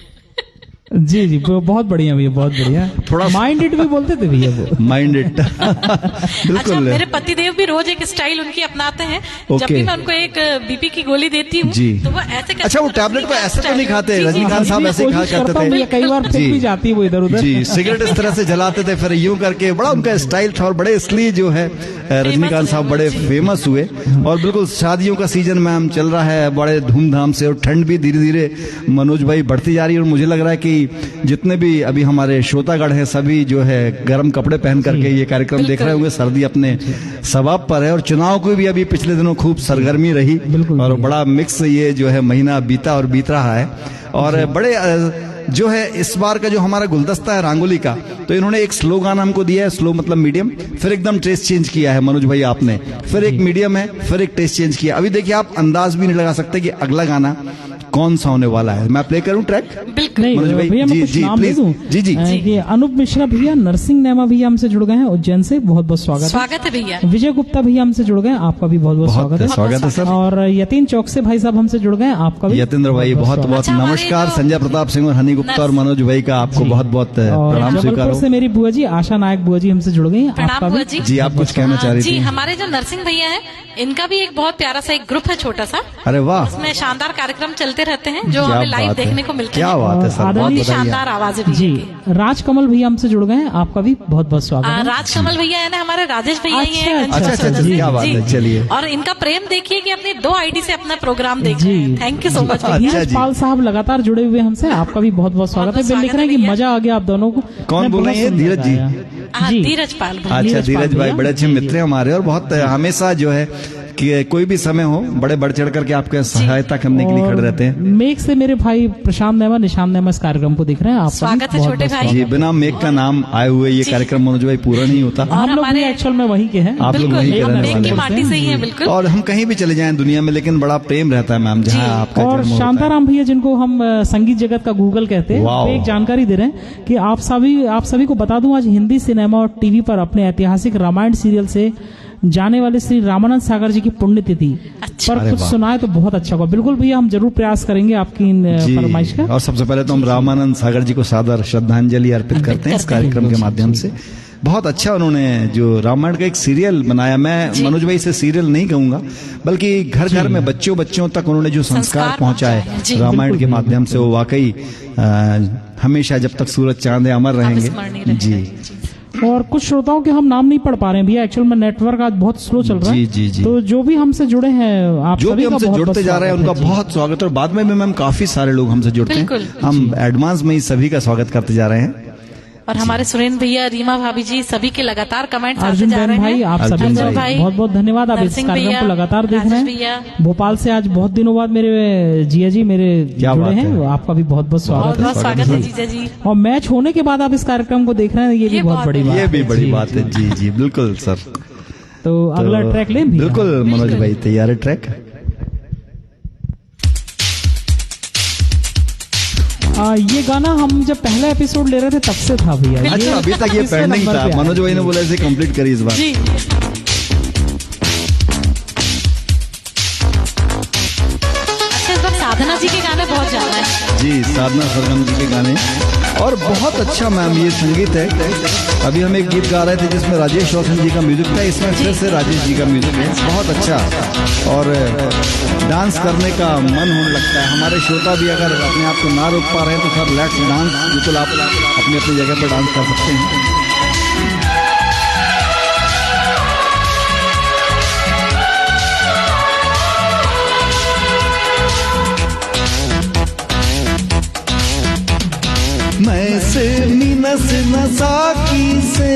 जी जी, बहुत बढ़िया भैया, बहुत बढ़िया। थोड़ा माइंडेड भी बोलते थे भैया वो। Mind it. अच्छा, बिल्कुल। मेरे पतिदेव भी रोज एक स्टाइल उनकी अपनाते हैं। जब ओके। भी मैं उनको एक बीपी की गोली देती हूँ जी। तो वो ऐसे करते अच्छा, वो हैं, टैबलेट को ऐसे तो नहीं स्टाइल। खाते, जी, जी, रजनीकांत साहब ऐसे ही खा कोशिश करता करते हूँ थे। भैया, कई बार फिर जी। भी जाती है वो इधर उधर। जी, सिगरेट इस तरह से जलाते थे, फिर यूं करके, बड़ा उनका स्टाइल था और बड़े इसलिए जो है रजनीकांत साहब बड़े फेमस हुए। और बिल्कुल शादियों का सीजन मैम चल रहा है बड़े धूमधाम से, और ठंड भी धीरे धीरे मनोज भाई बढ़ती जा रही है। और मुझे लग रहा है कि जितने भी अभी हमारे श्रोतागण हैं सभी जो है गर्म कपड़े पहन करके ये कार्यक्रम देख रहे होंगे। सर्दी अपने सबाब पर है और चुनाव को भी अभी पिछले दिनों खूब सरगर्मी रही बिल्कुल। और बड़ा मिक्स ये जो है महीना बीता और बीत रहा है। और बड़े जो है इस बार का जो हमारा गुलदस्ता है रंगोली का, तो इन्होंने एक स्लो गाना हमको दिया है, स्लो मतलब मीडियम, फिर एकदम टेस्ट चेंज किया है मनोज भाई आपने, फिर एक मीडियम है, फिर एक टेस्ट चेंज किया। अभी देखिए आप अंदाज भी नहीं लगा सकते कि अगला गाना कौन सा होने वाला है। मैं प्ले करूं ट्रैक? बिल्कुल। नहीं मनोज भाई, भैया मैं जी, कुछ जी, नाम दे प्लीज। दूं। जी, जी। ये अनूप मिश्रा भैया, नरसिंह नेमा भैया हमसे जुड़ गए हैं उज्जैन से, बहुत बहुत स्वागत है। स्वागत है भैया। विजय गुप्ता भैया हमसे जुड़ गए, आपका भी बहुत बहुत स्वागत है। स्वागत है सर। और यतीन चौक से भाई साहब हमसे जुड़ गए, आपका भी यतेंद्र भाई बहुत बहुत अच्छा, हमारे नमस्कार। जो संजय प्रताप सिंह और हनी गुप्ता और मनोज भाई का आपको बहुत बहुत और प्रणाम स्वीकार जबलपुर हो। से मेरी बुआ जी आशा नायक बुआ जी हमसे जुड़ गई हैं, प्रणाम आपका बुआ भी। जी। जी, आप कुछ कहना चाह रही जी, थी? हमारे जो नरसिंह भैया हैं, इनका भी एक बहुत प्यारा सा एक ग्रुप है, छोटा सा। अरे वाह, उसमें शानदार कार्यक्रम चलते रहते हैं जो क्या हमें लाइव बात है। देखने को मिलते क्या हैं। बात है सर, आदरणीय बहुत बहुत ही बताइए। शानदार आवाज है जी, भैया की। राजकमल भैया हमसे जुड़ गए हैं, आपका भी बहुत बहुत स्वागत है। राजकमल भैया है ना, हमारे राजेश भैया ही हैं। अच्छा, अच्छा, अच्छा, जी, क्या बात जी। है, चलिए। और इनका प्रेम देखिए कि अपने 2 आईडी से अपना प्रोग्राम देख जी। रहे हैं। थैंक यू सो मच अच्छा भैया। जी। पाल साहब लगातार जुड़े हुए हमसे, आपका भी बहुत बहुत स्वागत है। बहुत बिल लिख रहे हैं कि स्वागत है मजा आ गया आप दोनों को। कौन मैं बोल रहे बहुत हैं? सुंदर धीरज जी। गाया। हाँ, जी। धीरज पाल भाई। अच्छा, नीरज धीरज पाल भाई भैया। बड़े अच्छे जी, मित्र हैं हमारे, और बहुत हमेशा जो है कि कोई भी समय हो बड़े बढ़ चढ़ करके आपके सहायता करने के लिए खड़े रहते हैं। मेघ से मेरे भाई प्रशांत नेमा, निशांत नेमा इस कार्यक्रम को देख रहे हैं, आपका भी स्वागत है बहुत छोटे बहुत भाई। जी, बिना मेघ का नाम आए हुए ये कार्यक्रम मनोज भाई पूरा नहीं होता। और हम लोग भी हमारे एक्चुअल में वहीं के हैं। आप लोग बिल्कुल, वहीं के हम रहने मेघ वाले की हैं। माटी से ही है, बिल्कुल। और हम कहीं भी चले जाएं दुनिया में, लेकिन बड़ा प्रेम रहता है मैम जहाँ आपका और जन्म होता है। शांताराम भैया, जिनको हम संगीत जगत का गूगल कहते हैं, वाओ। वो एक जानकारी दे रहे हैं कि आप सभी को बता दूं, आज हिंदी सिनेमा और टीवी पर अपने ऐतिहासिक रामायण सीरियल से जाने वाले श्री रामानंद सागर जी की पुण्यतिथि अच्छा। पर अरे कुछ वाह। सुनाए तो बहुत अच्छा होगा। बिल्कुल भैया, हम जरूर प्रयास करेंगे आपकी इन जी, फरमाइश का। और सबसे पहले तो हम रामानंद सागर जी को सादर श्रद्धांजलि अर्पित करते हैं इस कार्यक्रम के माध्यम से। बहुत अच्छा उन्होंने जो रामायण का एक सीरियल बनाया, मैं मनोज भाई से सीरियल नहीं कहूंगा, बल्कि घर घर में बच्चों तक उन्होंने जो संस्कार पहुंचाए जी, रामायण के माध्यम से, वो वाकई हमेशा जब तक सूरज चांद है अमर अविस्मरणीय रहेंगे। जी, और कुछ श्रोताओं के हम नाम नहीं पढ़ पा रहे हैं भैया, एक्चुअल में नेटवर्क आज बहुत स्लो चल रहा है। जी, जी, जी। तो जो भी हमसे जुड़े हैं, आप जो सभी भी का हमसे बहुत जुड़ते बहुत जा रहे हैं स्वागत उनका है। जी। बहुत स्वागत है। और बाद में भी मैम काफी सारे लोग हमसे जुड़ते हैं, बिल्कुल। हम एडवांस में ही सभी का स्वागत करते जा रहे हैं। और हमारे सुरेंद्र भैया, रीमा भाभी जी, सभी के लगातार कमेंट्स आते अर्जुन जा बहन रहे भाई, हैं। आप सभी अर्जुन का भाई। बहुत बहुत धन्यवाद। आप इस नरसिंह कार्यक्रम भैया, को लगातार देख रहे राजेश हैं। भैया। भोपाल से आज बहुत दिनों बाद मेरे जिया जी मेरे क्या जुड़े बात हैं, है। आपका भी बहुत बहुत बहुत स्वागत बहुत है। स्वागत है जीजा जी। और मैच होने के बाद आप इस कार्यक्रम को देख रहे हैं, ये भी ये बहुत बहुत बड़ी बात ये है। भी बड़ी जी, बात है। जी, जी, बिल्कुल सर। तो अगला तो ट्रैक लें भैया? बिल्कुल मनोज भाई, तैयार है ट्रैक? ये गाना हम जब पहला एपिसोड ले रहे थे तब से था भैया। अच्छा, अभी तक ये तीसरे पेंडिंग नंबर था। पे आया। मनोज भाई ने बोला इसे कंप्लीट करिए इस बार। जी, अच्छा, इस बार साधना जी के गाने बहुत ज्यादा है। जी, साधना सरगम जी के गाने, और बहुत अच्छा मैम ये संगीत है। अभी हम एक गीत गा रहे थे जिसमें राजेश रोशन जी का म्यूजिक था, इसमें फिर से राजेश जी का म्यूजिक है, बहुत अच्छा। और डांस करने का मन होने लगता है। हमारे श्रोता भी अगर अपने आप को ना रोक पा रहे हैं तो सर लेट्स डांस, बिल्कुल आप अपनी अपनी जगह पर डांस कर सकते हैं। मैं से मीना से नसाकी से,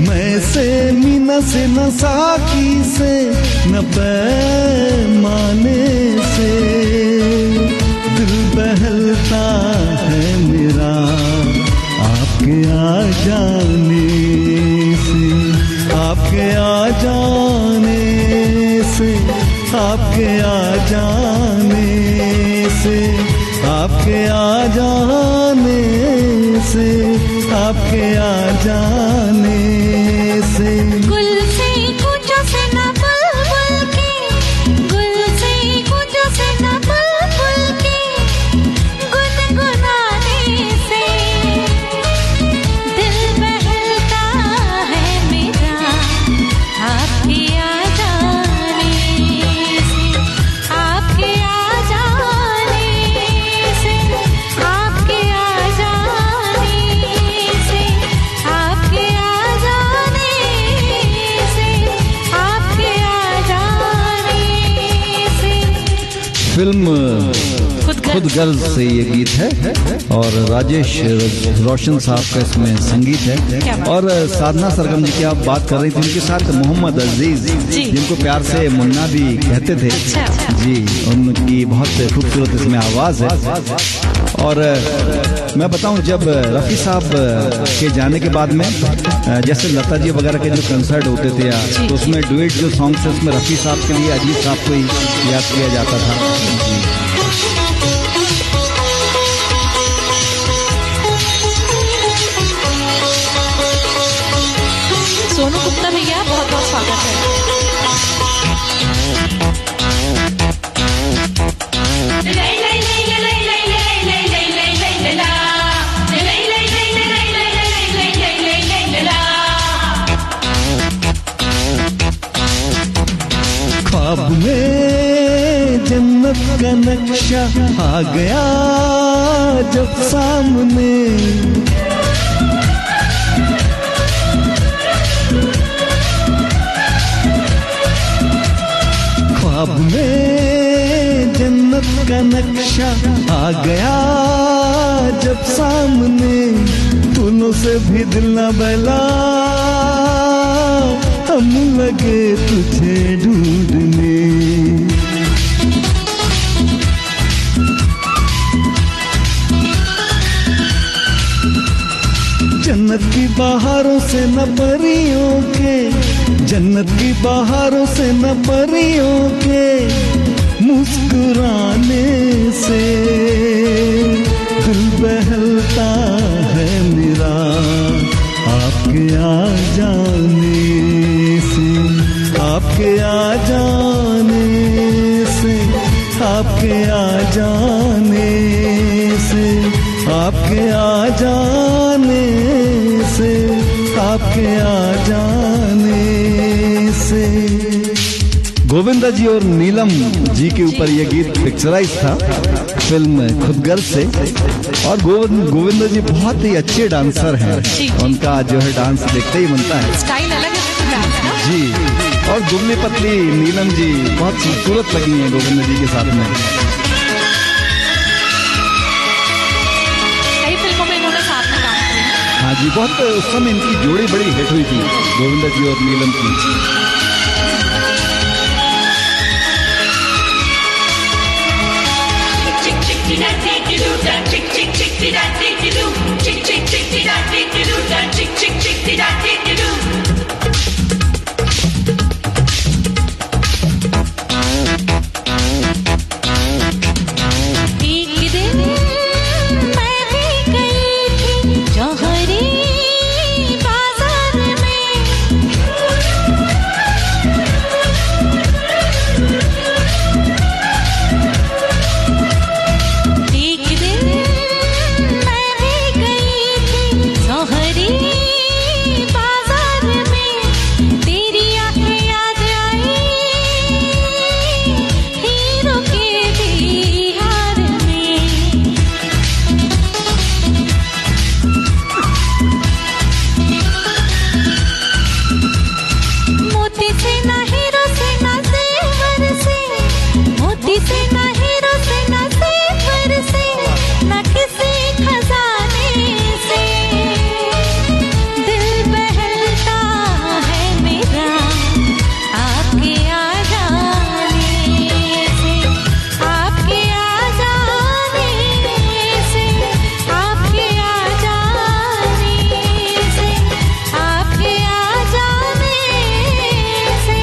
मैं से मीना से नसाकी से, न पैमाने से दिल बहलता है मेरा आपके आ जाने से, आपके आ जाने से, आपके आ जाने से, आपके आ जाने से, आपके आ जाने से। गुल से कुचो से न बुलबुल के, गुल से कुचो से न बुलबुल के, गुनगुनाने से दिल बहलता है मेरा आपके आ जाने से, आपके आ जाने से, आपके आ जाने से, आपके आ जाने से, आपके आ जाने से। फिल्म खुद खुद गर्ज से ये गीत है, और राजेश रोशन साहब का इसमें संगीत है। और साधना सरगम जी की आप बात कर रही थी, उनके साथ मोहम्मद अजीज, जिनको प्यार से मुन्ना भी कहते थे। जी, उनकी बहुत खूबसूरत इसमें आवाज है। और मैं बताऊं, जब रफ़ी साहब के जाने के बाद में जैसे लता जी वगैरह के जो कंसर्ट होते थे, तो उसमें डुएट जो सॉन्ग्स है उसमें रफ़ी साहब के लिए अजीज साहब को ही याद किया जाता था। जी। सोनू गुप्ता भैया बहुत बहुत स्वागत है। ख्वाब में जन्नत का नक्शा आ गया जब सामने, ख्वाब में जन्नत का नक्शा आ गया जब सामने, फूलों से भी दिल न बहला हम लगे तुझे ढूंढने। जन्नत की बहारों से न परियों के, जन्नत की बहारों से न परियों के मुस्कुराने से दिल बहलता है मेरा आपके आ जाने से, आपके आ जाने से, आपके आ जाने से, आपके आ जाने से, आपके आ जाने से। गोविंदा जी और नीलम जी के ऊपर यह गीत पिक्चराइज था फिल्म खुदगर्ज से। और गोविंदा जी बहुत ही अच्छे डांसर हैं, उनका जो है डांस देखते ही बनता है, स्टाइल अलग है डांस का। जी। और दुबली पतली नीलम जी बहुत खूबसूरत लगी हैं गोविंदा जी के साथ में। कई फिल्मों में इन्होंने साथ में काम किया। हाँ जी, बहुत उस समय इनकी जोड़ी बड़ी हिट हुई थी गोविंदा जी और नीलम की। एक दिन मैं भी गई थी जौहरी बाजार में, एक दिन मैं भी गई थी जौहरी बाजार में, तेरी आंखें याद आई हीरो के बिहार में। मोती से ना हीरो से ना जेवर से, मोती से ना हीरो से ना जेवर से, ना किसी खजाने से दिल बहलता है मेरा आपके आ जाने से, आपके आ जाने से, आपके आ जाने से, आपके आ जाने से,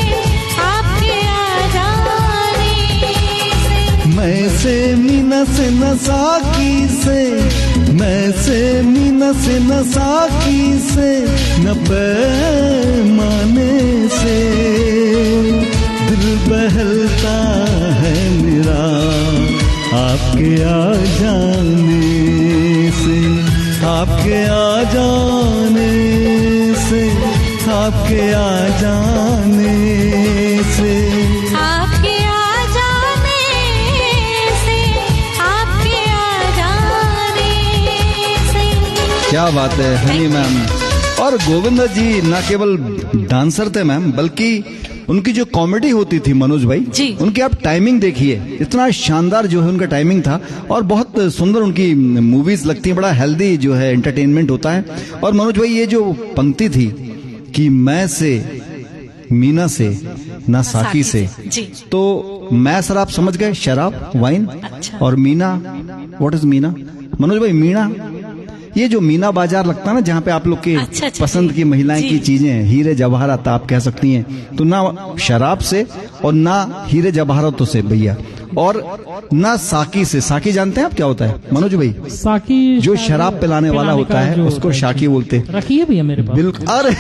आपके आ जाने से। मैं से मीना से न साकी से, मैं से मीना से न साकी से, न पैमाने से दिल बहलता है मेरा आपके आ जाने से, आपके आ जाने से, आपके आ जाने से। आपके आ जाने से, आपके आ जाने से। क्या बात है हनी मैम। और गोविंदा जी न केवल डांसर थे मैम, बल्कि उनकी जो कॉमेडी होती थी मनोज भाई जी। उनकी आप टाइमिंग देखिए, इतना शानदार जो है उनका टाइमिंग था और बहुत सुंदर उनकी मूवीज लगती हैं, बड़ा हेल्दी जो है एंटरटेनमेंट होता है। और मनोज भाई ये जो पंक्ति थी कि मैं से मीना से ना साकी से, जी। तो मैं सर आप समझ गए शराब वाइन, अच्छा। और मीना व्हाट इज मीना मनोज भाई? मीना ये जो मीना बाजार लगता है ना, जहाँ पे आप लोग के अच्छा, अच्छा, पसंद की महिलाएं जी। की चीजें, हीरे जवाहरात आप कह सकती हैं, तो ना शराब से और ना हीरे जवाहरातों से भैया, और ना साकी से। साकी जानते हैं आप क्या होता है मनोज भाई? साकी जो शायद शराब पिलाने वाला होता का है जो उसको होता है। शाकी बोलते हैं। रखी है भैया मेरे पास। बिल्कुल। अरे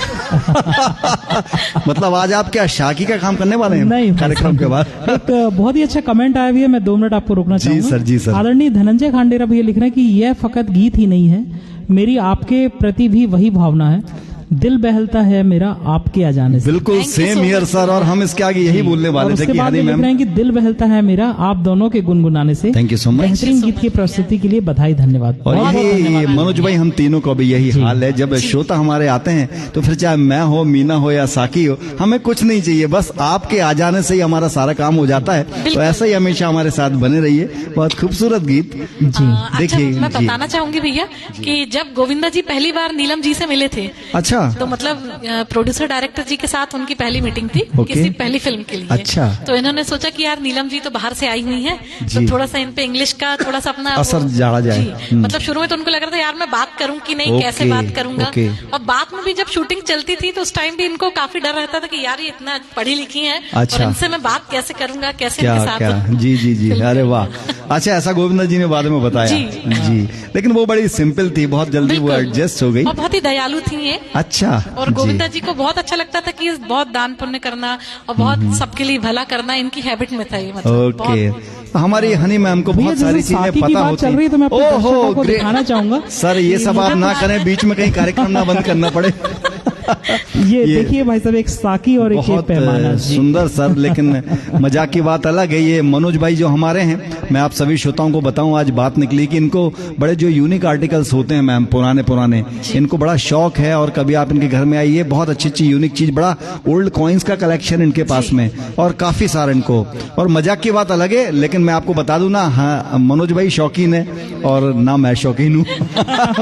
मतलब आज आप क्या शाकी का काम करने वाले हैं नहीं कार्यक्रम के बाद? एक बहुत ही अच्छा कमेंट आया भी है, मैं 2 मिनट आपको रोकना जी चाहूंगा। सर, जी सर। आदरणीय धनंजय खांडेरा भैया लिख रहे हैं कि यह फकत गीत ही नहीं है, मेरी आपके प्रति भी वही भावना है, दिल बहलता है मेरा आपके आ जाने से। बिल्कुल Thank you same so here much. Sir, और हम इसके आगे यही बोलने और वाले थे उसके कि बाद हनी ये लिख मैम। रहे हैं कि दिल बहलता है मेरा आप दोनों के गुनगुनाने से। Thank you so much. बेहतरीन गीत की प्रस्तुति के लिए बधाई, धन्यवाद। और बहुत बहुत यही धन्यवाद। मनोज भाई हम तीनों को भी यही हाल है, जब श्रोता हमारे आते हैं तो फिर चाहे मैं हो, मीना हो या साकी हो, हमें कुछ नहीं चाहिए, बस आपके आ जाने से ही हमारा सारा काम हो जाता है। तो ऐसा ही हमेशा हमारे साथ बने रहिए। बहुत खूबसूरत गीत। जी अच्छा, देखिए, मैं जी। बताना चाहूंगी भैया कि जब गोविंदा जी पहली बार नीलम जी से मिले थे, अच्छा, तो मतलब प्रोड्यूसर डायरेक्टर जी के साथ उनकी पहली मीटिंग थी ओके। किसी पहली फिल्म के लिए। अच्छा। तो इन्होंने सोचा कि यार नीलम जी तो बाहर से आई हुई हैं, तो जी। थोड़ा सा इन पे इंग्लिश का थोड़ा सा अपना असर डाला जाए। जी। मतलब शुरू में तो उनको लग रहा था यार मैं बात करूं कि नहीं, ओके, कैसे बात करूंगा। ओके। और बाद में भी जब शूटिंग चलती थी तो उस टाइम भी इनको काफी डर रहता था कि यार ये इतना पढ़ी लिखी है, अच्छा। और इनसे मैं बात कैसे करूंगा, कैसे क्या इनके साथ क्या, जी जी जी, फिल्म अरे करूंगा। वाह। अच्छा, ऐसा गोविंदा जी ने बाद में बताया। जी। जी, लेकिन वो बड़ी सिंपल थी, बहुत जल्दी वो बिल्कुल। एडजस्ट हो गई। और बहुत ही दयालु थी ये। अच्छा और जी। गोविंदा जी को बहुत अच्छा लगता था कि बहुत दान पुण्य करना और बहुत सबके लिए भला करना इनकी हैबिट में था ये। मतलब ओके, बहुत- तो हमारी हनी मैम को भैया बहुत जैसे सारी साकी चीजें की पता बात होती चल रही है तो मैं अपने दर्शकों को ग्रेट। दिखाना चाहूंगा। सर ये सब आप ना करें, बीच में कहीं कार्यक्रम ना बंद करना पड़े। ये देखिए भाई साहब, एक साकी और एक ये बहुत पैमाना। जी। सुंदर सर, लेकिन मजाक की बात अलग है। ये मनोज भाई जो हमारे हैं, मैं आप सभी श्रोताओं को बताऊं, आज बात निकली कि इनको बड़े जो यूनिक आर्टिकल्स होते हैं मैम, पुराने पुराने, इनको बड़ा शौक है। और कभी आप इनके घर में आइए, बहुत अच्छी अच्छी यूनिक चीज, बड़ा ओल्ड कॉइन्स का कलेक्शन इनके पास में, और काफी सारा इनको। और मजाक की बात अलग है, लेकिन मैं आपको बता दूं ना, हाँ, मनोज भाई शौकीन है और ना मैं शौकीन हूँ।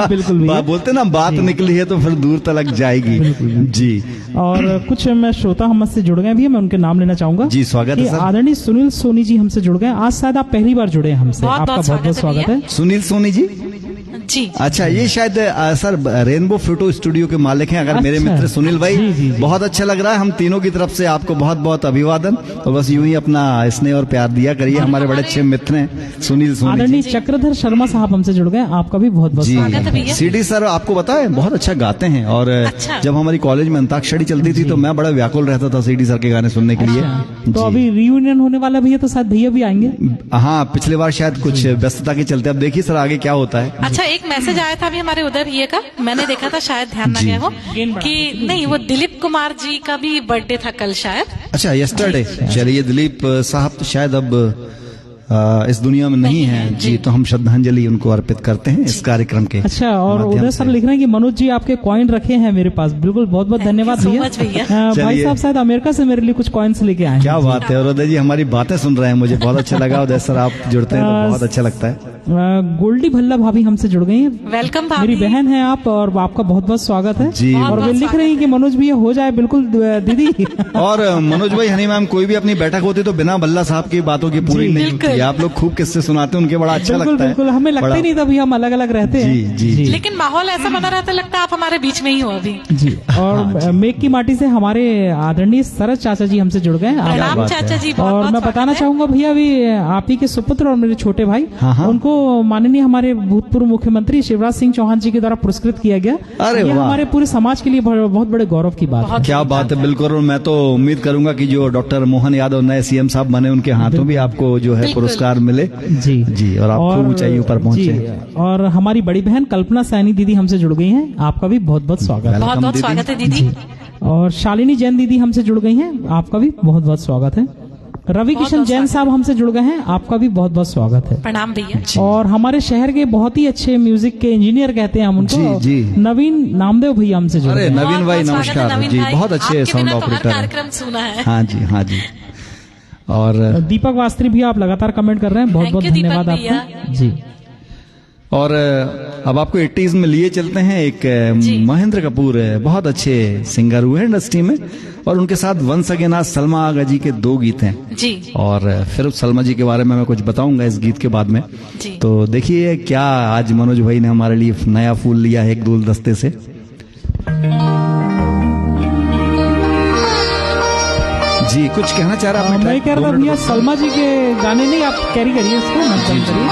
बिल्कुल भैया। बोलते ना, बात निकली है तो फिर दूर तक जाएगी। जी, और कुछ मैं श्रोता हमसे जुड़ गए भी, मैं उनके नाम लेना चाहूंगा। जी, स्वागत है कि सर। आदरणीय सुनील सोनी जी हमसे जुड़ गए। आज शायद आप पहली बार जुड़े हैं हमसे, बहुत आपका बहुत बहुत बहुत स्वागत है स्वागत है। सुनील सोनी जी। जी। अच्छा, ये शायद सर रेनबो फोटो स्टूडियो के मालिक हैं। अगर मेरे अच्छा। मित्र सुनील भाई, जी, जी, जी। बहुत अच्छा लग रहा है। हम तीनों की तरफ से आपको बहुत बहुत अभिवादन। और बस यूं ही अपना स्नेह और प्यार दिया करिए। हमारे बड़े अच्छे मित्र हैं सुनील सोनी आदरणीय जी। चक्रधर शर्मा साहब हमसे जुड़ गए, आपका भी बहुत बहुत स्वागत है। स्वागत है भैया। सीडी सर आपको पता है बहुत अच्छा गाते हैं। और अच्छा। जब हमारी कॉलेज में अंताक्षरी चलती थी तो मैं बड़ा व्याकुल रहता था सीडी सर के गाने सुनने के लिए। तो जी। अभी रियूनियन होने वाला भैया, तो शायद भैया भी आएंगे। हाँ, पिछले बार शायद कुछ व्यस्तता के चलते। अब देखिए सर आगे क्या होता है। अच्छा, एक मैसेज आया था अभी हमारे उधर ये का, मैंने देखा था, शायद ध्यान न जी। गया हो कि नहीं, वो दिलीप कुमार जी का भी बर्थडे था कल शायद। अच्छा, यस्टरडे। चलिए, दिलीप साहब तो शायद अब इस दुनिया में नहीं है जी, तो हम श्रद्धांजलि उनको अर्पित करते हैं इस कार्यक्रम के अच्छा, और माध्यम उधर से। सर लिख रहे हैं कि मनोज जी आपके कॉइन रखे हैं मेरे पास। बिल्कुल, बहुत बहुत Thank you धन्यवाद so भैया। much भैया। भाई चलिए। साहब शायद अमेरिका से मेरे लिए कुछ कॉइन्स लेके आए हैं। क्या बात है। और उदय जी हमारी बातें सुन रहे हैं, मुझे बहुत अच्छा लगा। उदय सर आप जुड़ते हैं तो बहुत अच्छा लगता है। गोल्डी भल्ला भाभी हमसे जुड़ गई हैं। वेलकम मेरी भाभी। बहन है आप, और आपका बहुत बहुत स्वागत है। जी। और वे लिख रही हैं कि मनोज भैया हो जाए बिल्कुल दीदी। और मनोज भाई, हनी मैम कोई भी अपनी बैठक होती तो बिना भल्ला साहब की बातों की पूरी जी, नहीं बिल्कुल। होती। आप लोग खूब किस्से सुनाते हैं उनके, बड़ा अच्छा बिल्कुल लगता है। बिल्कुल, हमें लगता ही नहीं था भी हम अलग अलग रहते हैं। जी, जी। लेकिन माहौल ऐसा बना रहता, लगता है आप हमारे बीच में ही हो अभी। जी। और मेघ की माटी से हमारे आदरणीय सरज चाचा जी हमसे जुड़ गए। प्रणाम बात है। चाचा जी, बहुत और बहुत मैं बताना स्वागत है। चाहूंगा भैया, अभी आप ही के सुपुत्र और मेरे छोटे भाई, हाँ, हाँ। उनको माननीय हमारे भूतपूर्व मुख्यमंत्री शिवराज सिंह चौहान जी के द्वारा पुरस्कृत किया गया। अरे ये वाह। हमारे पूरे समाज के लिए बहुत बड़े गौरव की बात है। क्या बात है। बिल्कुल। और मैं तो उम्मीद करूंगा कि जो डॉक्टर मोहन यादव नए सीएम साहब बने, उनके हाथों भी आपको जो है बिल्कुल। पुरस्कार मिले। जी जी, और आप खूब ऊंचाइयों पर पहुंचे। जी, और हमारी बड़ी बहन कल्पना सैनी दीदी हमसे जुड़ गई हैं, आपका भी बहुत बहुत स्वागत है। बहुत बहुत दीदी। स्वागत है दीदी। और शालिनी जैन दीदी हमसे जुड़ गई हैं, आपका भी बहुत बहुत स्वागत है। रवि किशन बहुत जैन साहब हमसे जुड़ गए हैं, आपका भी बहुत बहुत स्वागत है। प्रणाम भैया। और हमारे शहर के बहुत ही अच्छे म्यूजिक के इंजीनियर कहते हैं हम उनको, जी, जी। नवीन नामदेव भैया हमसे जुड़ अरे गए हैं। नवीन भाई, बहुत स्वागत है नमस्कार नवीन जी। भाई। बहुत अच्छे आपके साउंड बिना तो हर ऑपरेटर हैं। कार्यक्रम सुना है। हाँ जी, हाँ जी। और दीपक वास्त्री भी आप लगातार कमेंट कर रहे हैं, बहुत Thank बहुत you, दीपक धन्यवाद भैया। आपका। जी। और अब आपको 80s में लिए चलते हैं। एक महेंद्र कपूर बहुत अच्छे सिंगर हुए इंडस्ट्री में, और उनके साथ वंस अगेन आज सलमा आगा जी के 2 गीत हैं जी। और फिर सलमा जी के बारे में मैं कुछ बताऊंगा इस गीत के बाद में जी। तो देखिए क्या आज मनोज भाई ने हमारे लिए नया फूल लिया है एक गुलदस्ते से। जी कुछ कहना चाह रहा हूं मैं कह रहा था भैया सलमा जी के गाने नहीं, आप कैरी करिए इसको, मत बंद करिए।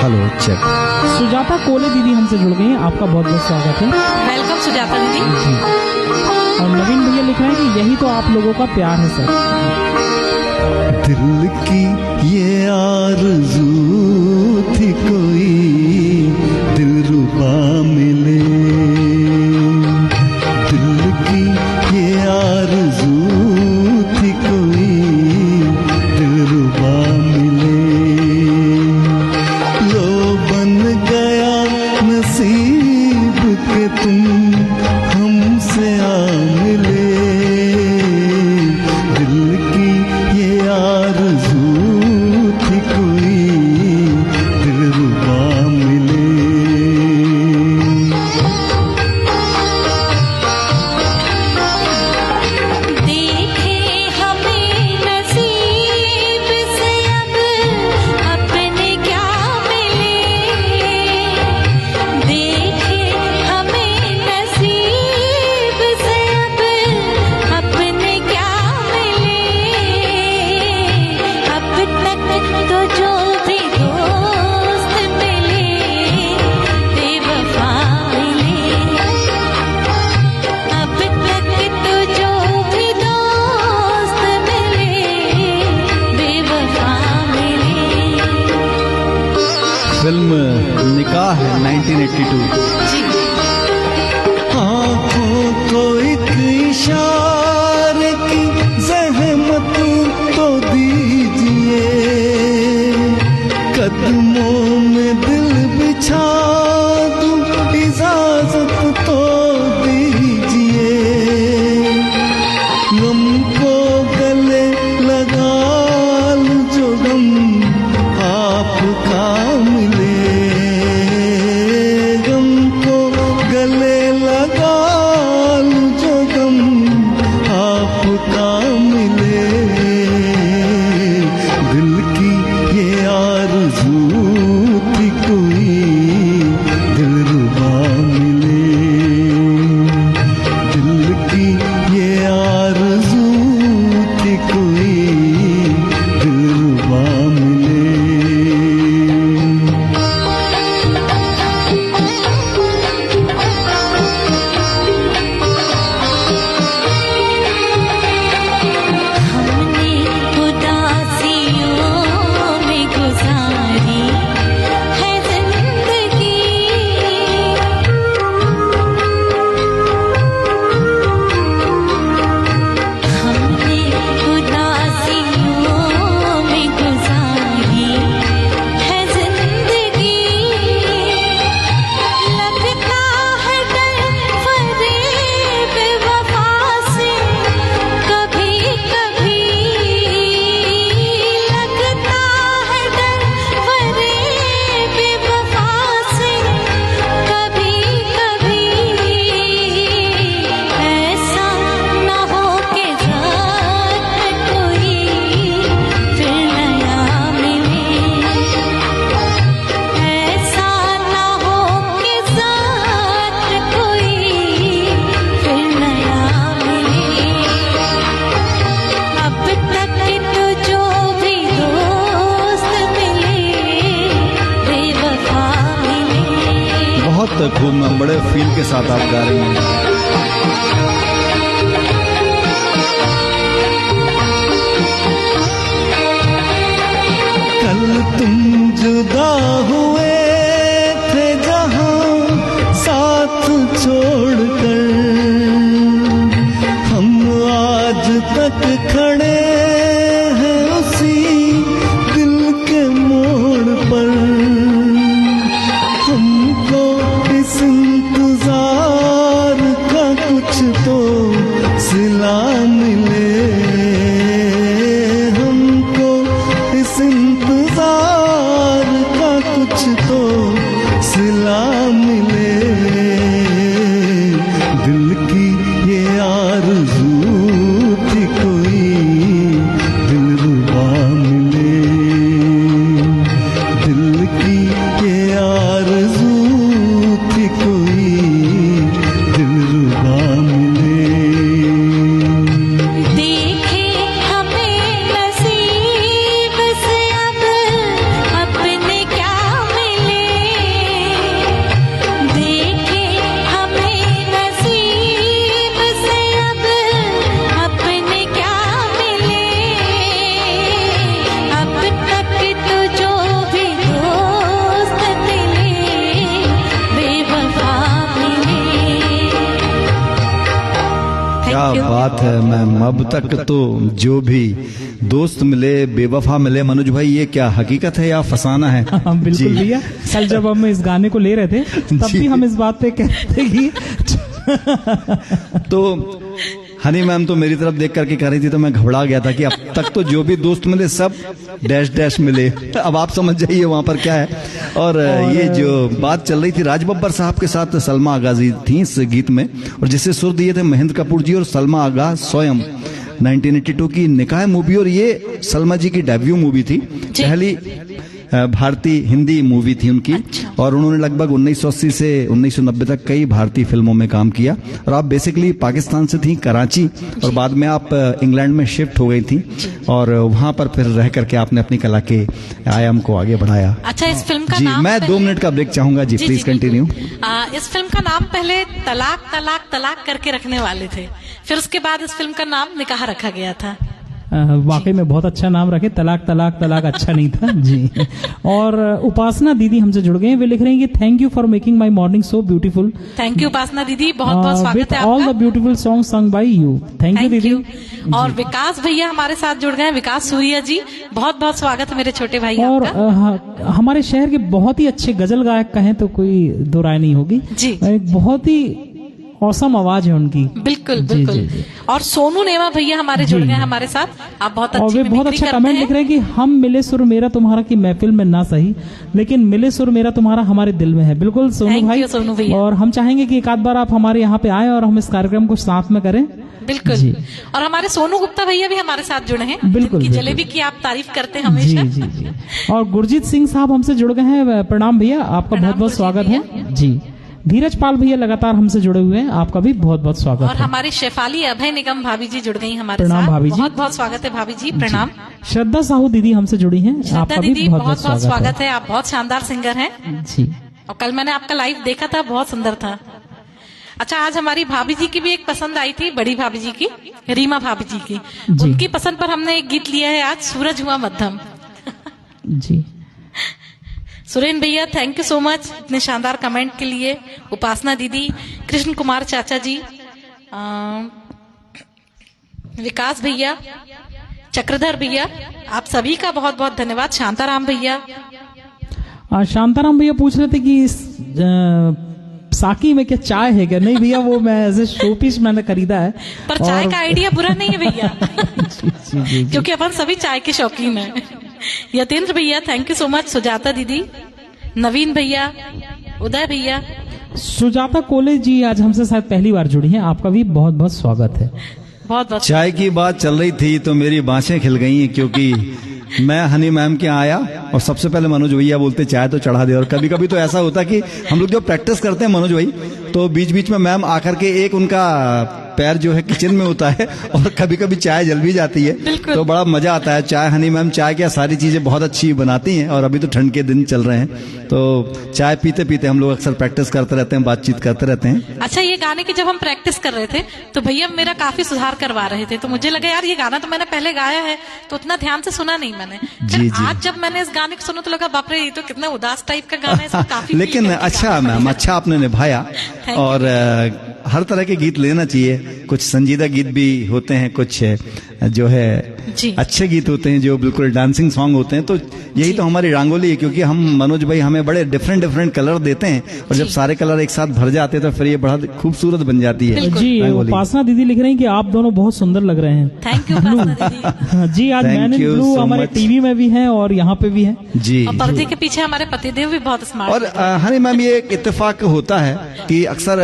Hello check. सुजाता कोले दीदी हमसे जुड़ गई हैं, आपका बहुत बहुत स्वागत है। वेलकम सुजाता दीदी। जी। और नवीन भैया लिख रहे हैं कि यही तो आप लोगों का प्यार है सर। दिल की ये आरज़ू थी कोई दिलरुबा मिले, दिल की ये आरज़ू थी कोई दिलरुबा मिले, लो बन गया नसीब के तुम हमसे आ मिले, दिल की ये आरज़ू थी कोई दिलरुबा मिले। देखे हमें नसीब से अब अपने क्या मिले, देखे हमें नसीब से अब अपने क्या मिले, अब तक तो जो भी दोस्त मिले बेवफा मिले, अब तक तो जो भी दोस्त मिले बेवफा मिले। फिल्म निकाह 1982। जी। आँखों को एक इशारे की ज़हमत तो दीजिए, कदमों में दिल बिछा दूं इजाज़त तो दीजिए, गम को गले लगा लूं जो गम आपका मिले, गम को गले लगा लूं जो गम आपका मिले, दिल की ये आरज़ू थी कोई दिलरुबा मिले, दिल की ये आरज़ू थी कोई दिलरुबा मिले। हमने उदासियों में गुजारी है जिंदगी, हमने उदासियों में गुजारी है जिंदगी, लगता है डर फरेब वफा से कभी कभी, लगता है डर फरेब वफा से कभी कभी, ऐसा न हो कि ज़ात कोई फिर नया मिले, ऐसा न हो कि ज़ात कोई फिर नया मिले, अब तक तो जो भी दोस्त मिले बेवफा मिले। बहुत खूब, बड़े फील के साथ आप गा रही हैं। कल तुम जुदा हुए थे जहां साथ छोड़कर, हम आज तक खड़े हैं उसी दिल के मोड़ पर, हमको इस इंतजार का कुछ तो सिला मिले, हमको क्या बात है मैम। अब तक तो जो भी दोस्त मिले बेवफा मिले, मनोज भाई ये क्या हकीकत है या फसाना है? हाँ, बिल्कुल भैया। कल जब हम इस गाने को ले रहे थे तब जी। भी हम इस बात पे कह रहे थे कि तो हनी मैम तो मेरी तरफ देख करके कह रही थी तो मैं घबरा गया था कि अब तक तो जो भी दोस्त मिले सब डैश डैश मिले। अब आप समझ जाइए वहां पर क्या है। और ये जो बात चल रही थी, राज बब्बर साहब के साथ सलमा आगा जी थी इस गीत में, और जिसे सुर दिए थे महेंद्र कपूर जी और सलमा आगा स्वयं। 1982 की निकाह मूवी, और ये सलमा जी की डेब्यू मूवी थी, पहली भारतीय हिंदी मूवी थी उनकी। और उन्होंने लगभग 1980 से 1990 तक कई भारतीय फिल्मों में काम किया। और आप बेसिकली पाकिस्तान से थी, कराची, और बाद में आप इंग्लैंड में शिफ्ट हो गई थी, और वहां पर फिर रह करके आपने अपनी कला के आयाम को आगे बढ़ाया। अच्छा, इस फिल्म का जी, नाम मैं 2 मिनट का ब्रेक चाहूंगा जी, प्लीज कंटिन्यू। इस फिल्म का नाम पहले तलाक तलाक तलाक करके रखने वाले थे, फिर उसके बाद इस फिल्म का नाम निकाह रखा गया था। वाकई में बहुत अच्छा नाम रखे, तलाक तलाक तलाक अच्छा नहीं था जी। और उपासना दीदी हमसे जुड़ गए हैं, वे लिख रहे हैं कि thank you for making my morning so beautiful. Thank you Upasana दीदी, बहुत बहुत स्वागत विथ है ऑल द आपका। Beautiful song sung by you. Thank you दीदी। और विकास भैया हमारे साथ जुड़ गए हैं, विकास सूर्या जी, बहुत बहुत स्वागत है मेरे छोटे भाई और आपका। हमारे शहर के बहुत ही अच्छे गजल गायक कहें तो कोई दो राय नहीं होगी जी। एक बहुत ही औसम आवाज है उनकी। बिल्कुल जी, बिल्कुल। जी, जी। और सोनू नेमा भैया हमारे जुड़ गए हैं हमारे साथ, आप बहुत और अच्छी वे बहुत मिमिक्री अच्छा करते कमेंट हैं। लिख रहे हैं कि हम मिले सुर मेरा तुम्हारा की महफिल में ना सही, लेकिन मिले सुर मेरा तुम्हारा हमारे दिल में है। बिल्कुल सोनू Thank भाई, you, सोनू भैया। और हम चाहेंगे कि एक आध बार आप हमारे यहाँ पे आए और हम इस कार्यक्रम को साथ में करें। बिल्कुल। जी। और हमारे सोनू गुप्ता भैया भी हमारे साथ जुड़े हैं, बिल्कुल, जिनकी बिल्कुल। जलेबी की आप तारीफ करते हैं जी हमेशा। जी जी। और गुरजीत सिंह साहब हमसे जुड़ गए हैं, प्रणाम भैया, आपका प्रणाम बहुत बहुत स्वागत गुरजीत है जी। धीरज पाल भैया लगातार हमसे जुड़े हुए हैं, आपका भी बहुत बहुत स्वागत और है। हमारी शेफाली अभय निगम भाभी जी जुड़ गई हमारे प्रणाम साथ, भाभी जी। बहुत बहुत स्वागत है भाभी जी, प्रणाम। श्रद्धा साहू दीदी हमसे जुड़ी हैं, श्रद्धा आपका भी दीदी बहुत बहुत बहुत बहुत स्वागत है, आप बहुत शानदार सिंगर हैं। जी। और कल मैंने आपका लाइव देखा था, बहुत सुंदर था। अच्छा, आज हमारी भाभी जी की भी एक पसंद आई थी, बड़ी भाभी जी की, रीमा भाभी जी की, जी। उनकी पसंद पर हमने एक गीत लिया है आज, सूरज हुआ मध्यम। जी। सुरेन भैया थैंक यू सो मच इतने शानदार कमेंट के लिए। उपासना दीदी, कृष्ण कुमार चाचा जी, विकास भैया, चक्रधर भैया, आप सभी का बहुत बहुत धन्यवाद। शांताराम भैया, शांताराम भैया पूछ रहे थे कि इस साकी में क्या चाय है क्या? नहीं भैया, वो मैं एज ए शो पीस मैंने खरीदा है। पर चाय का आइडिया बुरा नहीं है भैया, जी, जी, जी। क्योंकि अपन सभी चाय के शौकीन हैं। यतेंद्र भैया thank you so much, Sujata दीदी, नवीन भैया, उदय भैया, सुजाता कोले जी आज हमसे शायद पहली बार जुड़ी हैं, आपका भी बहुत बहुत स्वागत है। बहुत बहुत चाय की बात चल रही थी तो मेरी बाँसें खिल गई हैं, क्योंकि मैं हनी मैम के यहाँ आया और सबसे पहले मनोज भैया बोलते चाय तो चढ़ा दे। और कभी कभी तो ऐसा होता कि हम लोग जब प्रैक्टिस करते हैं मनोज भाई, तो बीच बीच में मैम आकर के एक उनका पैर जो है किचन में होता है और कभी कभी चाय जल भी जाती है, तो बड़ा मजा आता है। चाय हनी मैम चाय क्या सारी चीजें बहुत अच्छी बनाती हैं, और अभी तो ठंड के दिन चल रहे हैं, तो चाय पीते पीते हम लोग अक्सर प्रैक्टिस करते रहते हैं, बातचीत करते रहते हैं। अच्छा, ये गाने की जब हम प्रैक्टिस कर रहे थे तो भैया मेरा काफी सुधार करवा रहे थे, तो मुझे लगा यार ये गाना तो मैंने पहले गाया है, तो उतना ध्यान से सुना नहीं मैंने। जी, फिर जी। आज जब मैंने इस गाने को सुना तो लगा बाप रे, ये तो कितना उदास टाइप का गाना है, इसको काफी लेकिन feel करके अच्छा गाना मैम, पड़ेगा। अच्छा आपने निभाया। Thank you। और हर तरह के गीत लेना चाहिए, कुछ संजीदा गीत भी होते हैं, कुछ जो है जी। अच्छे गीत होते हैं जो बिल्कुल डांसिंग सॉन्ग होते हैं। तो यही तो हमारी रंगोली है, क्योंकि हम मनोज भाई हमें बड़े डिफरेंट डिफरेंट कलर देते हैं, और जब सारे कलर एक साथ भर जाते हैं तो फिर ये बड़ा खूबसूरत बन जाती है जी, रंगोली। उपासना दीदी लिख रही हैं कि आप दोनों बहुत सुंदर लग रहे हैं। थैंक यू उपासना दीदी। जी, आज Thank man in you blue so हमारे much। टीवी में भी है और यहाँ पे भी है। जी। और पर्दे के पीछे हमारे पतिदेव भी बहुत स्मार्ट और हनी मैम ये एक इत्तेफाक होता है कि अक्सर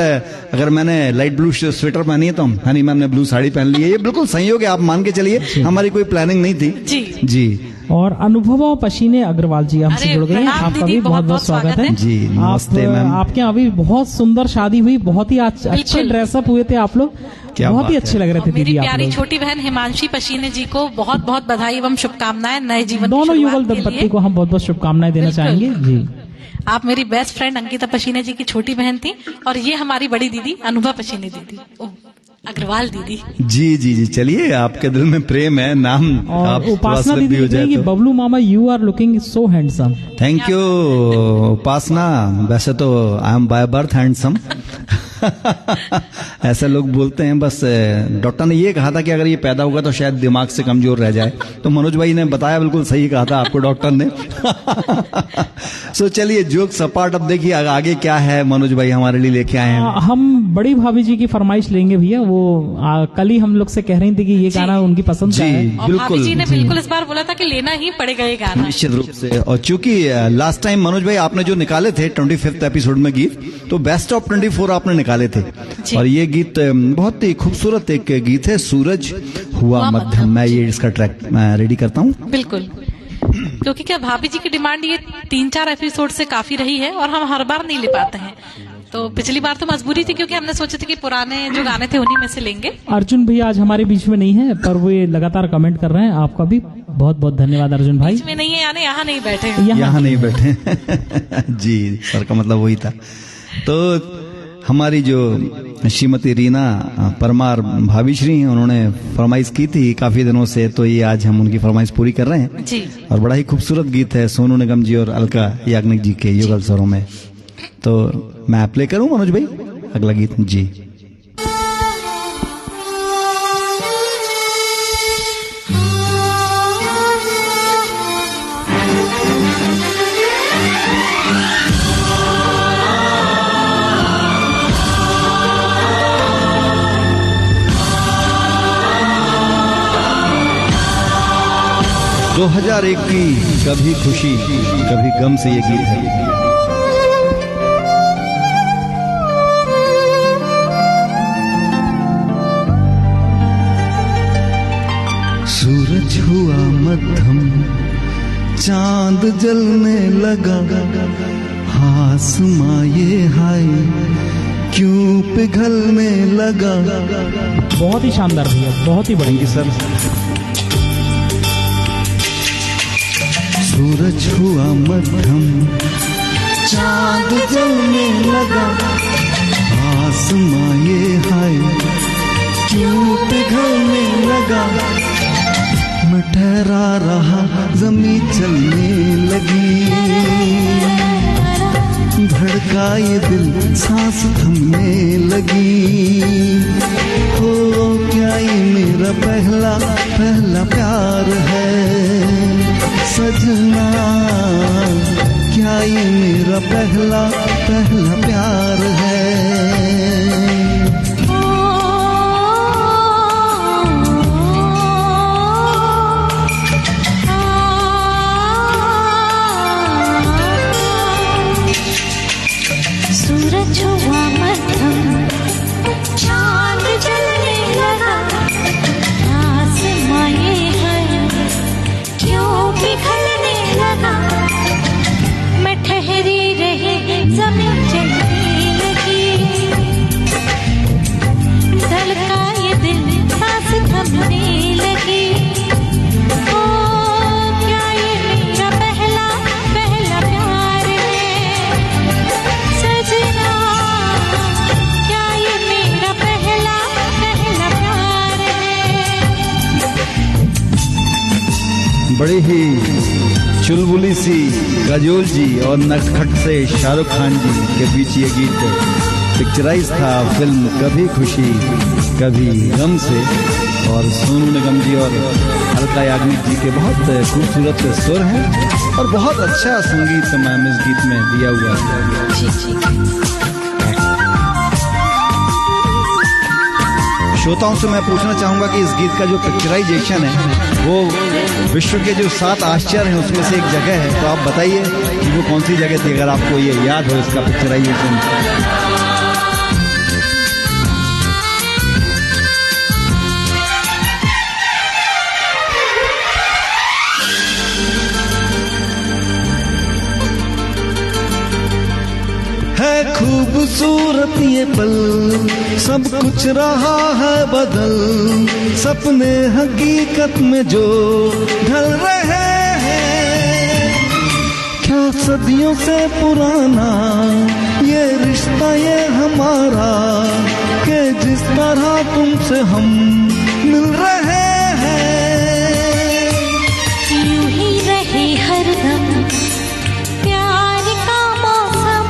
अगर मैंने लाइट ब्लू स्वेटर पहनी है तो हनी मैम ने ब्लू साड़ी पहन ली है, ये बिल्कुल संयोग है, आप मान के चलिए, हमारी कोई प्लानिंग नहीं थी। जी। जी। और अनुभव पशीने अग्रवाल जी हमसे अरे, जुड़ गए हैं, प्रणाम आपका दीदी, भी बहुत बहुत-बहुत बहुत स्वागत है। जी, नमस्ते मैम। आपके यहाँ अभी बहुत सुंदर शादी हुई, बहुत ही अच्छे बिल्कुल। ड्रेसअप हुए थे आप लोग, क्या बहुत ही बात अच्छे है। लग रहे और थे मेरी दीदी आप प्यारी लोग। छोटी बहन हिमांशी पशीने जी को बहुत बहुत बधाई एवं शुभकामनाएं नए जीवन की दोनों शुरुआत युगल के दंपत्ति लिए। को हम बहुत बहुत शुभकामनाएं देना बिल्कुल। चाहेंगे। जी। आप मेरी बेस्ट फ्रेंड अंकिता पशीने जी की छोटी बहन थी, और ये हमारी बड़ी दीदी अनुभा पशीने दीदी, ओह, अग्रवाल दीदी। जी जी जी, चलिए, आपके दिल में प्रेम है, नाम और आप थोड़ा उपासना slip दीदी भी हो लिख रही जाए हैं कि तो। बबलू मामा you are looking so handsome. Thank you Upasana, वैसे तो I am by birth handsome. ऐसे लोग बोलते हैं, बस डॉक्टर ने ये कहा था कि अगर ये पैदा होगा तो शायद दिमाग से कमजोर रह जाए। तो मनोज भाई ने बताया, बिल्कुल सही कहा था आपको डॉक्टर ने। सो चलिए जोक सपाट, अब देखिए आगे क्या है मनोज भाई हमारे लिए लेके आए हैं। हम बड़ी भाभी जी की फरमाइश लेंगे भैया। वो कल ही हम लोग से कह रही थी कि ये गाना उनकी पसंद का है। और भाभी जी ने बिल्कुल इस बार बोला था कि लेना ही पड़ेगा ये गाना। निश्चित रूप से। और चूंकि लास्ट टाइम मनोज भाई आपने जो निकाले थे 25th एपिसोड में गीत, तो बेस्ट ऑफ 24 आपने निकाले थे। और ये गीत बहुत ही खूबसूरत एक गीत है, सूरज हुआ मध्यम। मैं ये इसका ट्रैक रेडी करता हूँ। बिल्कुल, क्योंकि क्या भाभी जी की डिमांड ये 3-4 एपिसोड से काफी रही है और हम हर बार नहीं ले पाते हैं। तो पिछली बार तो मजबूरी थी, क्योंकि हमने सोचे थे कि पुराने जो गाने थे उन्हीं में से लेंगे। अर्जुन भैया आज हमारे बीच में नहीं है, पर वो ये लगातार कमेंट कर रहे हैं। आपका भी बहुत बहुत धन्यवाद अर्जुन भाई। बीच में नहीं है यानी यहाँ नहीं बैठे, यहाँ नहीं बैठे। जी सर का मतलब वही था। तो हमारी जो श्रीमती रीना परमार भाभी श्री हैं, उन्होंने फरमाइश की थी काफी दिनों से, तो ये आज हम उनकी फरमाइश पूरी कर रहे हैं जी। और बड़ा ही खूबसूरत गीत है सोनू निगम जी और अलका याग्निक जी के युगल स्वरों में। तो मैं प्ले करूं मनोज भाई अगला गीत? जी। दो 2001 की कभी खुशी कभी गम से ये गीत है। सूरज हुआ मध्यम, चांद जलने लगा, आसमां ये हाय क्यों पिघलने लगा। बहुत ही शानदार भैया, बहुत ही बढ़िया सर। सूरज हुआ मध्यम, चांद जलने लगा, आसमां ये हाय क्यों पिघलने लगा। मैं ठहरा रहा, जमीन चलने लगी, धड़का ये दिल सांस थमने लगी। हो क्या ये मेरा पहला पहला प्यार है सजना, क्या ये मेरा पहला पहला प्यार है। सूरज हुआ मध्यम, चांद जलने लगा, आसमां ये है क्यों पिघलने लगा। मैं ठहरी रही, जमीन चलने लगी, धड़का ये दिल सांस थमने लगी। ओ क्या ये मेरा पहला पहला प्यार है सजना, क्या ये मेरा पहला पहला प्यार है। बड़ी ही चुलबुली सी गजोल जी और नटखट से शाहरुख खान जी के बीच ये गीत पिक्चराइज था फिल्म कभी खुशी कभी गम से। और सोनू निगम जी और अलका याग्निक जी के बहुत खूबसूरत सुर हैं और बहुत अच्छा संगीत मैम इस गीत में दिया हुआ है। श्रोताओं से मैं पूछना चाहूंगा कि इस गीत का जो पिक्चराइजेशन है वो विश्व के जो 7 आश्चर्य हैं उसमें से एक जगह है, तो आप बताइए कि वो कौन सी जगह थी, अगर आपको ये याद हो इसका पिक्चराइजेशन। है खूबसूरत ये पल, सब कुछ रहा है बदल, सपने हकीकत में जो ढल रहे हैं। क्या सदियों से पुराना ये रिश्ता ये हमारा, कि जिस तरह तुमसे हम मिल रहे हैं। यूं ही रहे हरदम प्यार का मौसम,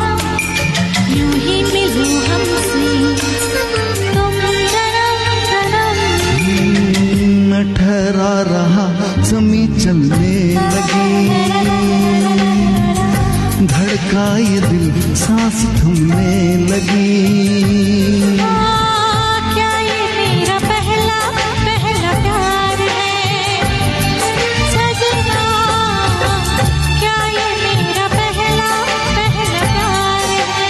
यूं ही मिलो हमसे सांस थमने लगी। क्या ये मेरा पहला पहला प्यार है सजना, क्या ये मेरा पहला पहला प्यार है।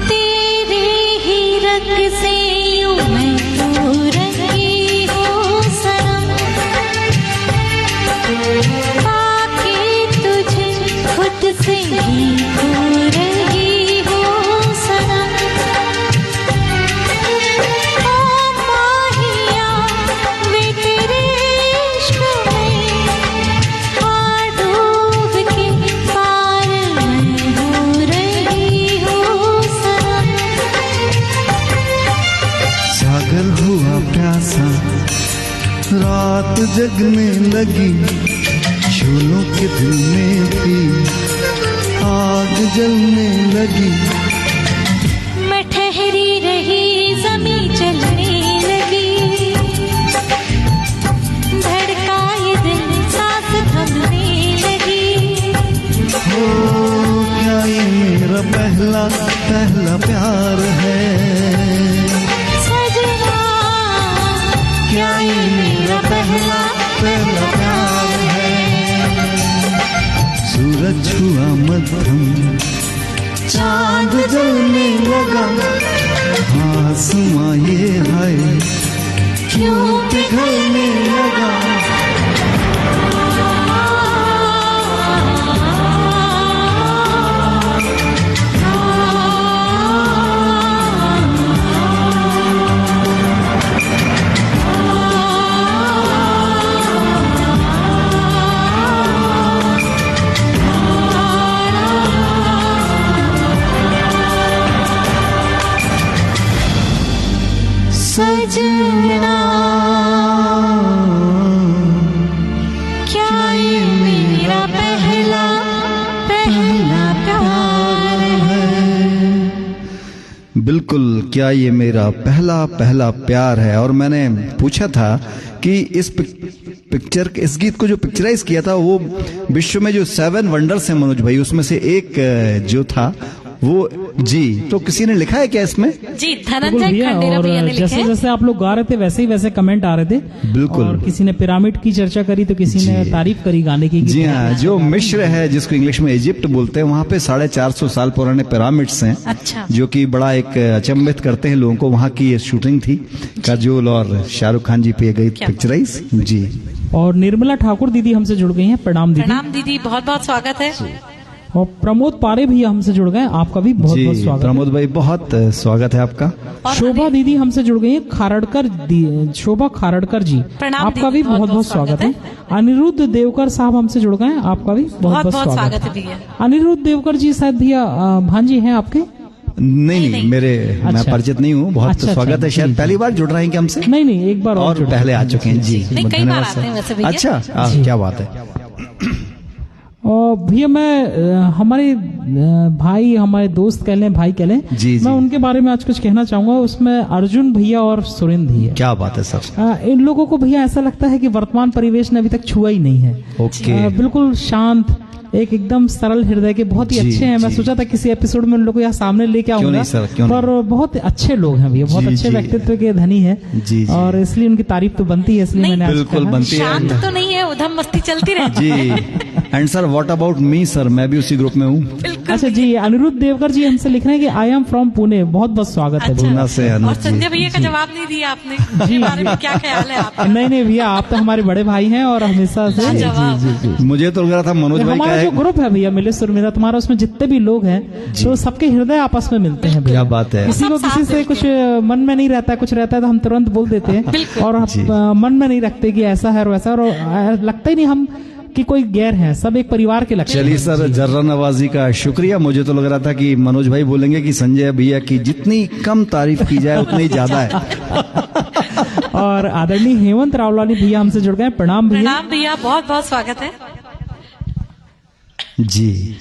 तेरे ही रंग से यूं मैं तो रंगी हूँ सनम, पाके तुझे खुद से ही खो रही हूँ सनम। ओ माहिया वे तेरे इश्क में हाँ डूब के पार मैं हो रही हूँ सनम। सागर हुआ प्यासा, रात जगने लगी, शोलों के दिल में भी आग जलने लगी। मैं ठहरी रही ज़मीं चलने लगी, धड़का ये दिल सांस थमने लगी। हो क्या ये मेरा पहला पहला प्यार है सजना, क्या ये मेरा पहला पहला प्यार है। सूरज हुआ मध्यम, चांद जलने लगा, आसमां ये हाय क्यों पिघलने लगा। सजना, क्या ये मेरा पहला पहला प्यार है। बिल्कुल, क्या ये मेरा पहला पहला प्यार है। और मैंने पूछा था कि इस पिक्चर इस गीत को जो पिक्चराइज किया था वो विश्व में जो 7 वंडर्स हैं मनोज भाई, उसमें से एक जो था वो जी, तो किसी ने लिखा है क्या इसमें? जी, बिल्कुल धनंजय भैया, खंडेरा भैया ने और लिखे जैसे हैं। जैसे आप लोग गा रहे थे वैसे ही वैसे कमेंट आ रहे थे। बिल्कुल। और किसी ने पिरामिड की चर्चा करी तो किसी ने जी। तारीफ करी गाने की। जी हाँ, जो मिस्र है जिसको इंग्लिश में इजिप्ट बोलते हैं, वहाँ पे 450 साल पुराने पिरामिड्स हैं। अच्छा। जो कि बड़ा एक अचंभित करते हैं लोगों को। वहाँ की ये शूटिंग थी, काजोल और शाहरुख खान जी पे गई पिक्चराइज। जी। और निर्मला ठाकुर दीदी हमसे जुड़ गई हैं, प्रणाम दीदी। प्रणाम दीदी, बहुत बहुत स्वागत है। और प्रमोद पारे भैया हमसे जुड़ गए, आपका भी बहुत बहुत जी स्वागत है। प्रमोद भाई, बहुत स्वागत है आपका। और शोभा दीदी हमसे जुड़ गई हैं, शोभा खारड़कर जी, प्रणाम आपका दीदी, भी बहुत बहुत स्वागत है। अनिरुद्ध देवकर साहब हमसे जुड़ गए हैं, आपका भी बहुत बहुत स्वागत है भैया। अनिरुद्ध देवकर जी शायद भैया भांजी हैं आपके? नहीं, मैं अच्छा। परिचित नहीं हूँ। बहुत अच्छा, स्वागत है। जी, शायद जी। पहली बार जुड़ रहे हैं क्या हमसे? नहीं, एक बार और जुड़ पहले आ चुके हैं जी। नहीं, कई बार आते हैं वैसे भैया। अच्छा, जी। क्या बात है। और भैया मैं हमारे भाई, हमारे दोस्त कह लें, भाई कह लें, जी, मैं जी। उनके बारे में आज कुछ कहना चाहूंगा। उसमें अर्जुन भैया और सुरेंद्र भैया, क्या बात है सर। इन लोगों को भैया ऐसा लगता है कि वर्तमान परिवेश ने अभी तक छुआ ही नहीं है। ओके। बिल्कुल शांत, एक एकदम सरल हृदय के, बहुत ही जी, अच्छे हैं। मैं जी। सोचा था किसी एपिसोड में उन लोगों को यहाँ सामने लेके क्यों आऊंगा, नहीं सर, क्यों नहीं। पर बहुत अच्छे लोग हैं भैया, बहुत जी, अच्छे जी। व्यक्तित्व के धनी है। जी, जी। और इसलिए उनकी तारीफ तो बनती है, इसलिए नहीं, मैंने आज बिल्कुल कहा। बनती है। शांत तो नहीं है, उधम मस्ती चलती रहती जी। And sir, what about me sir, मैं भी उसी ग्रुप में हूँ। बिल्कुल। बिल्कुल अच्छा जी, अनिरुद्ध देवकर जी हमसे लिख रहे हैं कि आई एम फ्रॉम पुणे, बहुत बहुत स्वागत है। पूना से और अनुज जी। संजय भैया का जवाब नहीं दिया आपने, इसके बारे में क्या ख्याल है आपका? नहीं नहीं भैया, आप तो हमारे बड़े भाई हैं और हमेशा से लाजवाब। मुझे तो लग रहा था मनोज भाई का हमारा है। जो ग्रुप है भैया मिले सुर मेरा तुम्हारा, उसमें जितने भी लोग हैं तो सबके हृदय आपस में मिलते हैं भैया। क्या बात है। किसी को सब किसी साथ से कुछ मन में नहीं रहता है, कुछ रहता है तो हम तुरंत बोल देते हैं बिल्कुल। और जी। मन में नहीं रखते कि ऐसा है और वैसा, और लगता ही नहीं हम कि कोई गैर है, सब एक परिवार के लक्ष्य। चलिए सर, जर्रा नवाजी का शुक्रिया। मुझे तो लग रहा था कि मनोज भाई बोलेंगे कि संजय भैया की जितनी कम तारीफ की जाए उतनी ही ज्यादा है। और आदरणीय हेमंत रावलानी भैया हमसे जुड़ गए, प्रणाम भैया। प्रणाम भैया, बहुत बहुत स्वागत है। जी,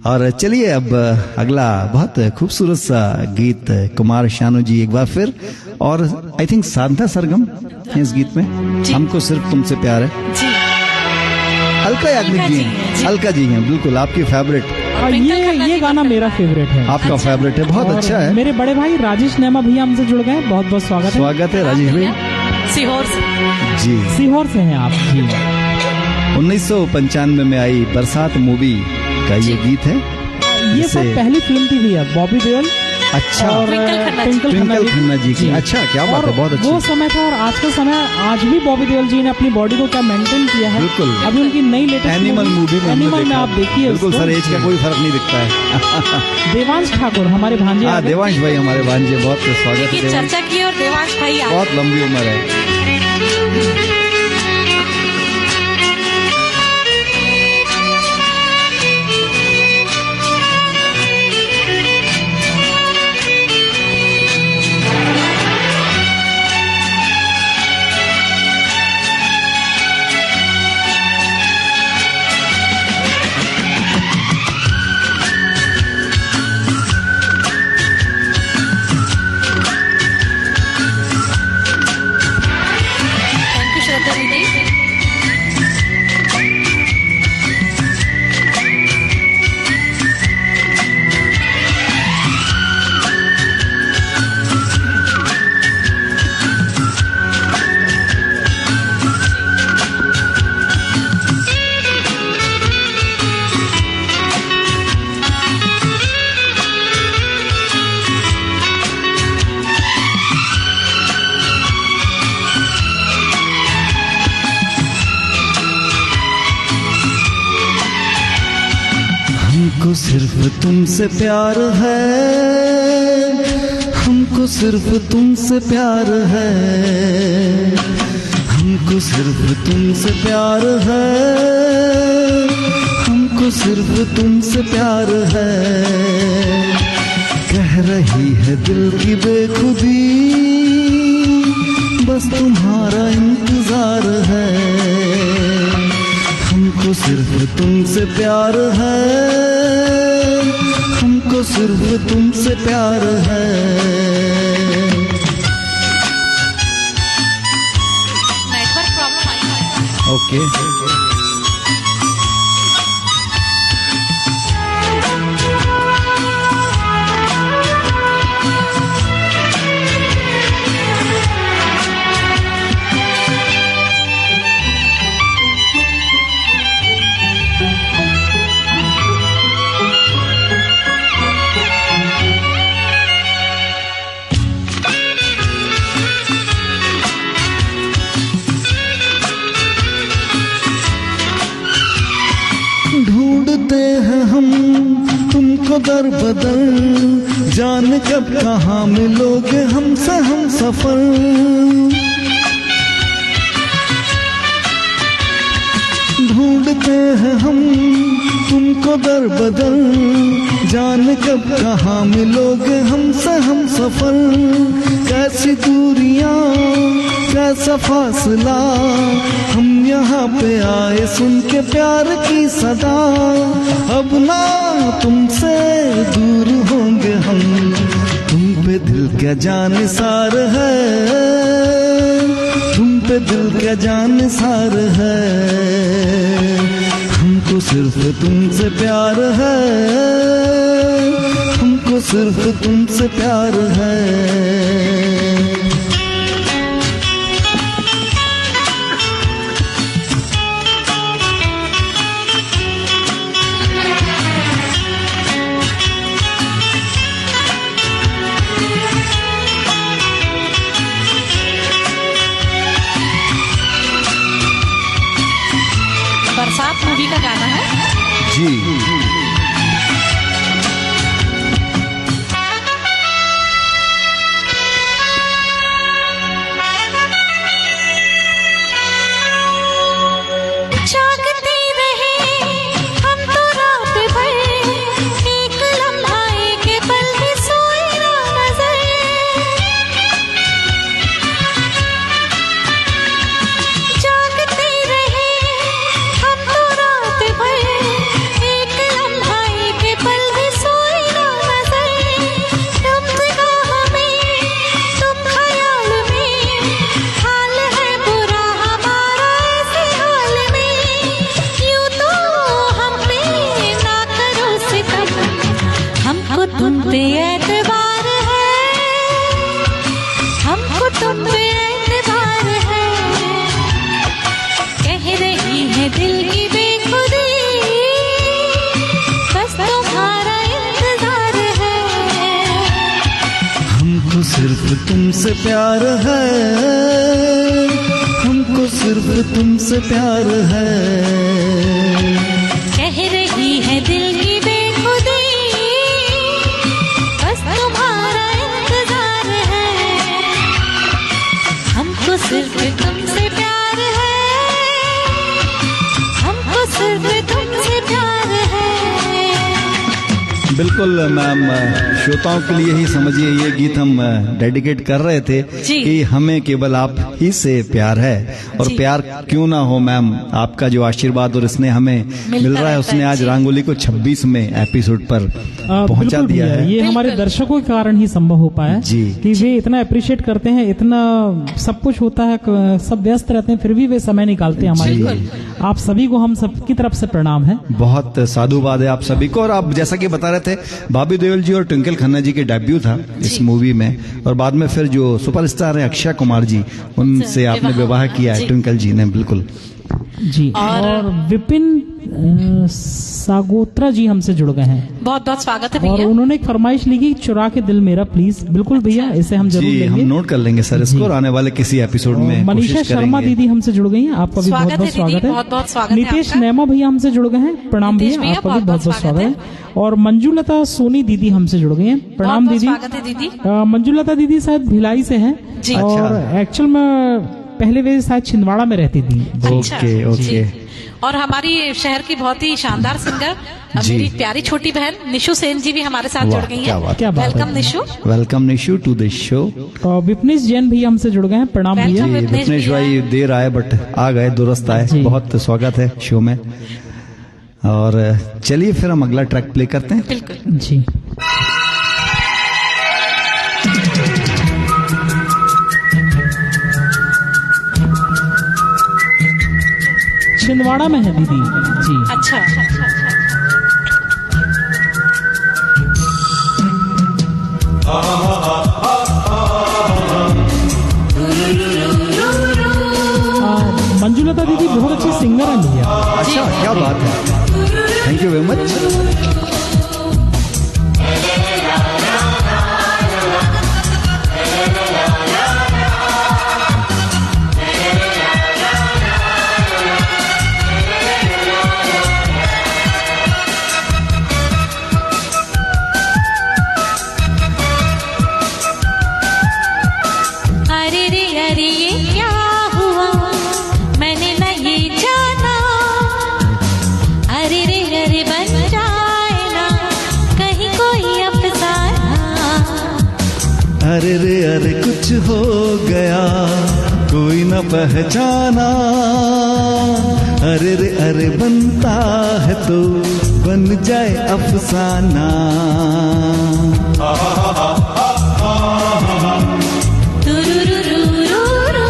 और चलिए अब अगला बहुत खूबसूरत सा गीत कुमार शानू जी एक बार फिर, और आई थिंक साधना सरगम है इस गीत में। हमको सिर्फ तुमसे प्यार है। जी, अलका याग्निक जी जी हैं, हैं, जी। अलका जी हैं, बिल्कुल आपकी फेवरेट। और ये गाना मेरा फेवरेट है। आपका फेवरेट है, बहुत और अच्छा है। मेरे बड़े भाई राजेश नेमा भैया हमसे जुड़ गए, बहुत बहुत स्वागत है। स्वागत है राजेश भाई सीहोर से। जी। सीहोर से हैं आप जी। 1995 में आई बरसात मूवी का ये गीत है। ये जिसे- सब पहली फिल्म थी भैया, बॉबी देओल अच्छा, और ट्विंकल खन्ना जी। ट्विंकल खन्ना जी की। अच्छा, क्या बात है, बहुत अच्छी। वो समय था और आज का समय, आज भी बॉबी देओल जी ने अपनी बॉडी को क्या मेंटेन किया है। बिल्कुल। अभी उनकी नई लेटेस्ट एनिमल मूवी में हमने एनिमल में देखा। आप देखिए बिल्कुल उसको। सर, एज का कोई फर्क नहीं दिखता है। देवांश ठाकुर हमारे भांजे आ हाँ, गए। देवांश भाई हमारे भांजे, बहुत स्वागत की है देवांश। चर्चा की और देवांश भाई आए। बहुत लंबी उम्र है। थैंक यू श्रद्धा दीदी। हमको सिर्फ तुमसे प्यार है, हमको सिर्फ तुमसे प्यार है, हमको सिर्फ तुमसे प्यार है, हमको सिर्फ तुमसे प्यार है। कह रही है दिल की बेखुदी, बस तुम्हारा इंतजार है। हमको सिर्फ तुमसे प्यार है, हमको सिर्फ तुमसे प्यार है। नेटवर्क प्रॉब्लम आई है। ओके। ढूंढते हैं हम तुमको दर बदर, जान कब कहाँ मिलोगे हमसे हम सफर। ढूंढते हैं हम तुमको दर बदर, जान कब कहाँ मिलोगे हमसे हम सफर। कैसी दूरियां कैसा फासला, हम यहाँ पे आए सुन के प्यार की सदा। अब ना तुमसे दूर होंगे हम, तुम पे दिल क्या जानिसार है, तुम पे दिल क्या जानिसार है। हमको सिर्फ तुमसे प्यार है, हमको सिर्फ तुमसे प्यार है। सिर्फ तुमसे प्यार है, हमको सिर्फ तुमसे प्यार है। कह रही है दिल की बेखुदी, बस तुम्हारा इंतजार है। हमको सिर्फ तुमसे प्यार है, हमको सिर्फ तुमसे प्यार है। बिल्कुल मैम, श्रोताओं के लिए ही समझिए ये गीत हम डेडिकेट कर रहे थे जी। कि हमें केवल आप ही से प्यार है, और जी। प्यार क्यों ना हो मैम, आपका जो आशीर्वाद और इसने हमें मिल रहा है, रहता उसने है, आज जी। रंगोली को 26वें एपिसोड पर पहुंचा बिल्कुल दिया भैया, है। ये हमारे दर्शकों के कारण ही संभव हो पाया जी। कि वे इतना अप्रिशिएट करते हैं, इतना सब कुछ होता है, सब व्यस्त रहते हैं, फिर भी वे समय निकालते हैं हमारे जी। लिए। आप सभी को हम सबकी तरफ से प्रणाम है। बहुत साधुवाद है आप सभी को। और आप जैसा कि बता रहे थे, बॉबी देओल जी और ट्विंकल खन्ना जी के डेब्यू था इस मूवी में, और बाद में फिर जो सुपरस्टार है अक्षय कुमार जी, उनसे आपने विवाह किया है ट्विंकल जी ने। बिल्कुल जी। और विपिन सागोत्रा जी हमसे जुड़ गए हैं, बहुत बहुत स्वागत है और भैया। उन्होंने एक फरमाइश लिखी, चुरा के दिल मेरा प्लीज। बिल्कुल भैया, इसे हम जरूर जी, हम लेंगे। नोट कर लेंगे सर इसको, और आने वाले किसी एपिसोड में मनीषा कोशिश शर्मा करेंगे। दीदी हमसे जुड़ गई हैं, आपका भी स्वागत बहुत बहुत है स्वागत दीदी, है। बहुत-बहुत स्वागत है नितेश आपका। नैमा भैया हमसे जुड़ गए हैं, प्रणाम नितेश भैया, भैया, आपका भी बहुत बहुत बहुत-बहुत स्वागत है। और मंजुलता सोनी दीदी हमसे जुड़ गई हैं, प्रणाम बहुत-बहुत दीदी। स्वागत है दीदी। मंजुलता दीदी शायद भिलाई से है, जी। और एक्चुअल में पहले वे शायद छिंदवाड़ा में रहती थी। अच्छा, ओके ओके। जी। और हमारी शहर की बहुत ही शानदार सिंगर, जी। मेरी प्यारी छोटी बहन निशु सेन जी भी हमारे साथ जुड़ वाह, गई क्या हैं। बात, क्या बात है। Welcome Nishu. Welcome Nishu to the show. और विपनेश जैन भैया हमसे जुड़ गए हैं, प्रणाम भैया। Welcome। जी, विपनेश विपनेश भैया। भाई देर आए बट आ गए, दुरुस्त आए। जी। बहुत स्वागत है शो में। और चलिए फिर हम अगला ट्रैक प्ले करते हैं। बिल्कुल। जी। छिंदवाड़ा में है दीदी जी। अच्छा। मंजुलता दीदी बहुत अच्छी सिंगर है भैया। अच्छा, क्या बात है, थैंक यू वेरी मच। अरे ये क्या हुआ, मैंने न ये जाना। अरे बन जाए ना कहीं कोई अफसाना। अरे कुछ हो गया कोई न पहचाना। अरे बनता है तो बन जाए अफसाना। तुरुरुरुरुरु।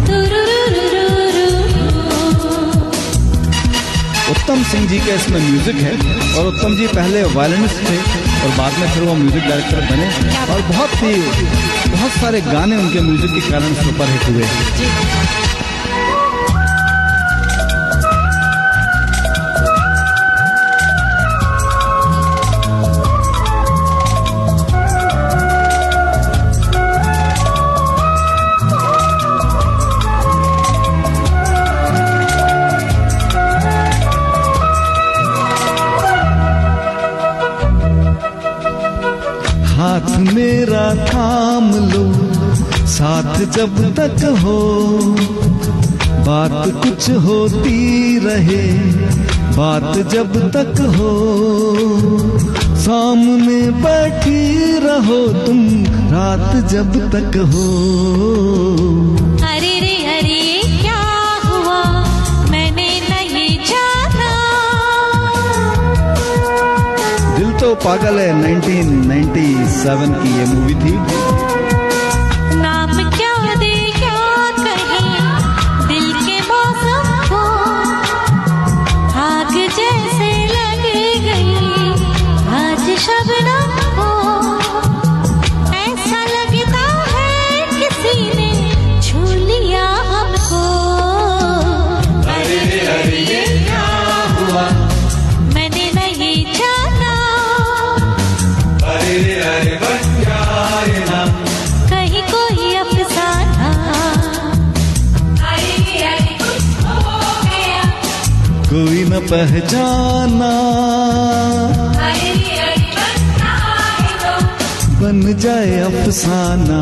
तुरुरुरुरुरु। उत्तम सिंह जी का इसमें म्यूजिक है, और उत्तम जी पहले वायलिनिस्ट थे और बाद में फिर वो म्यूजिक डायरेक्टर बने, और बहुत सारे गाने उनके म्यूजिक के कारण सुपर हिट हुए। हाथ मेरा थाम लो साथ जब तक हो, बात कुछ होती रहे बात जब तक हो। सामने बैठी रहो तुम रात जब तक हो। अरे ये क्या हुआ, मैंने न ये जाना। दिल तो पागल है 1997 की ये मूवी थी। नाम क्या दे क्या कहे दिल के मौसम को, आग जैसे लग गई आज शबनम को। ऐसा लगता है किसी ने छू लिया हमको। अरे ये क्या हुआ, मैंने न ये जाना। कोई न पहचाना, बन जाए अफसाना।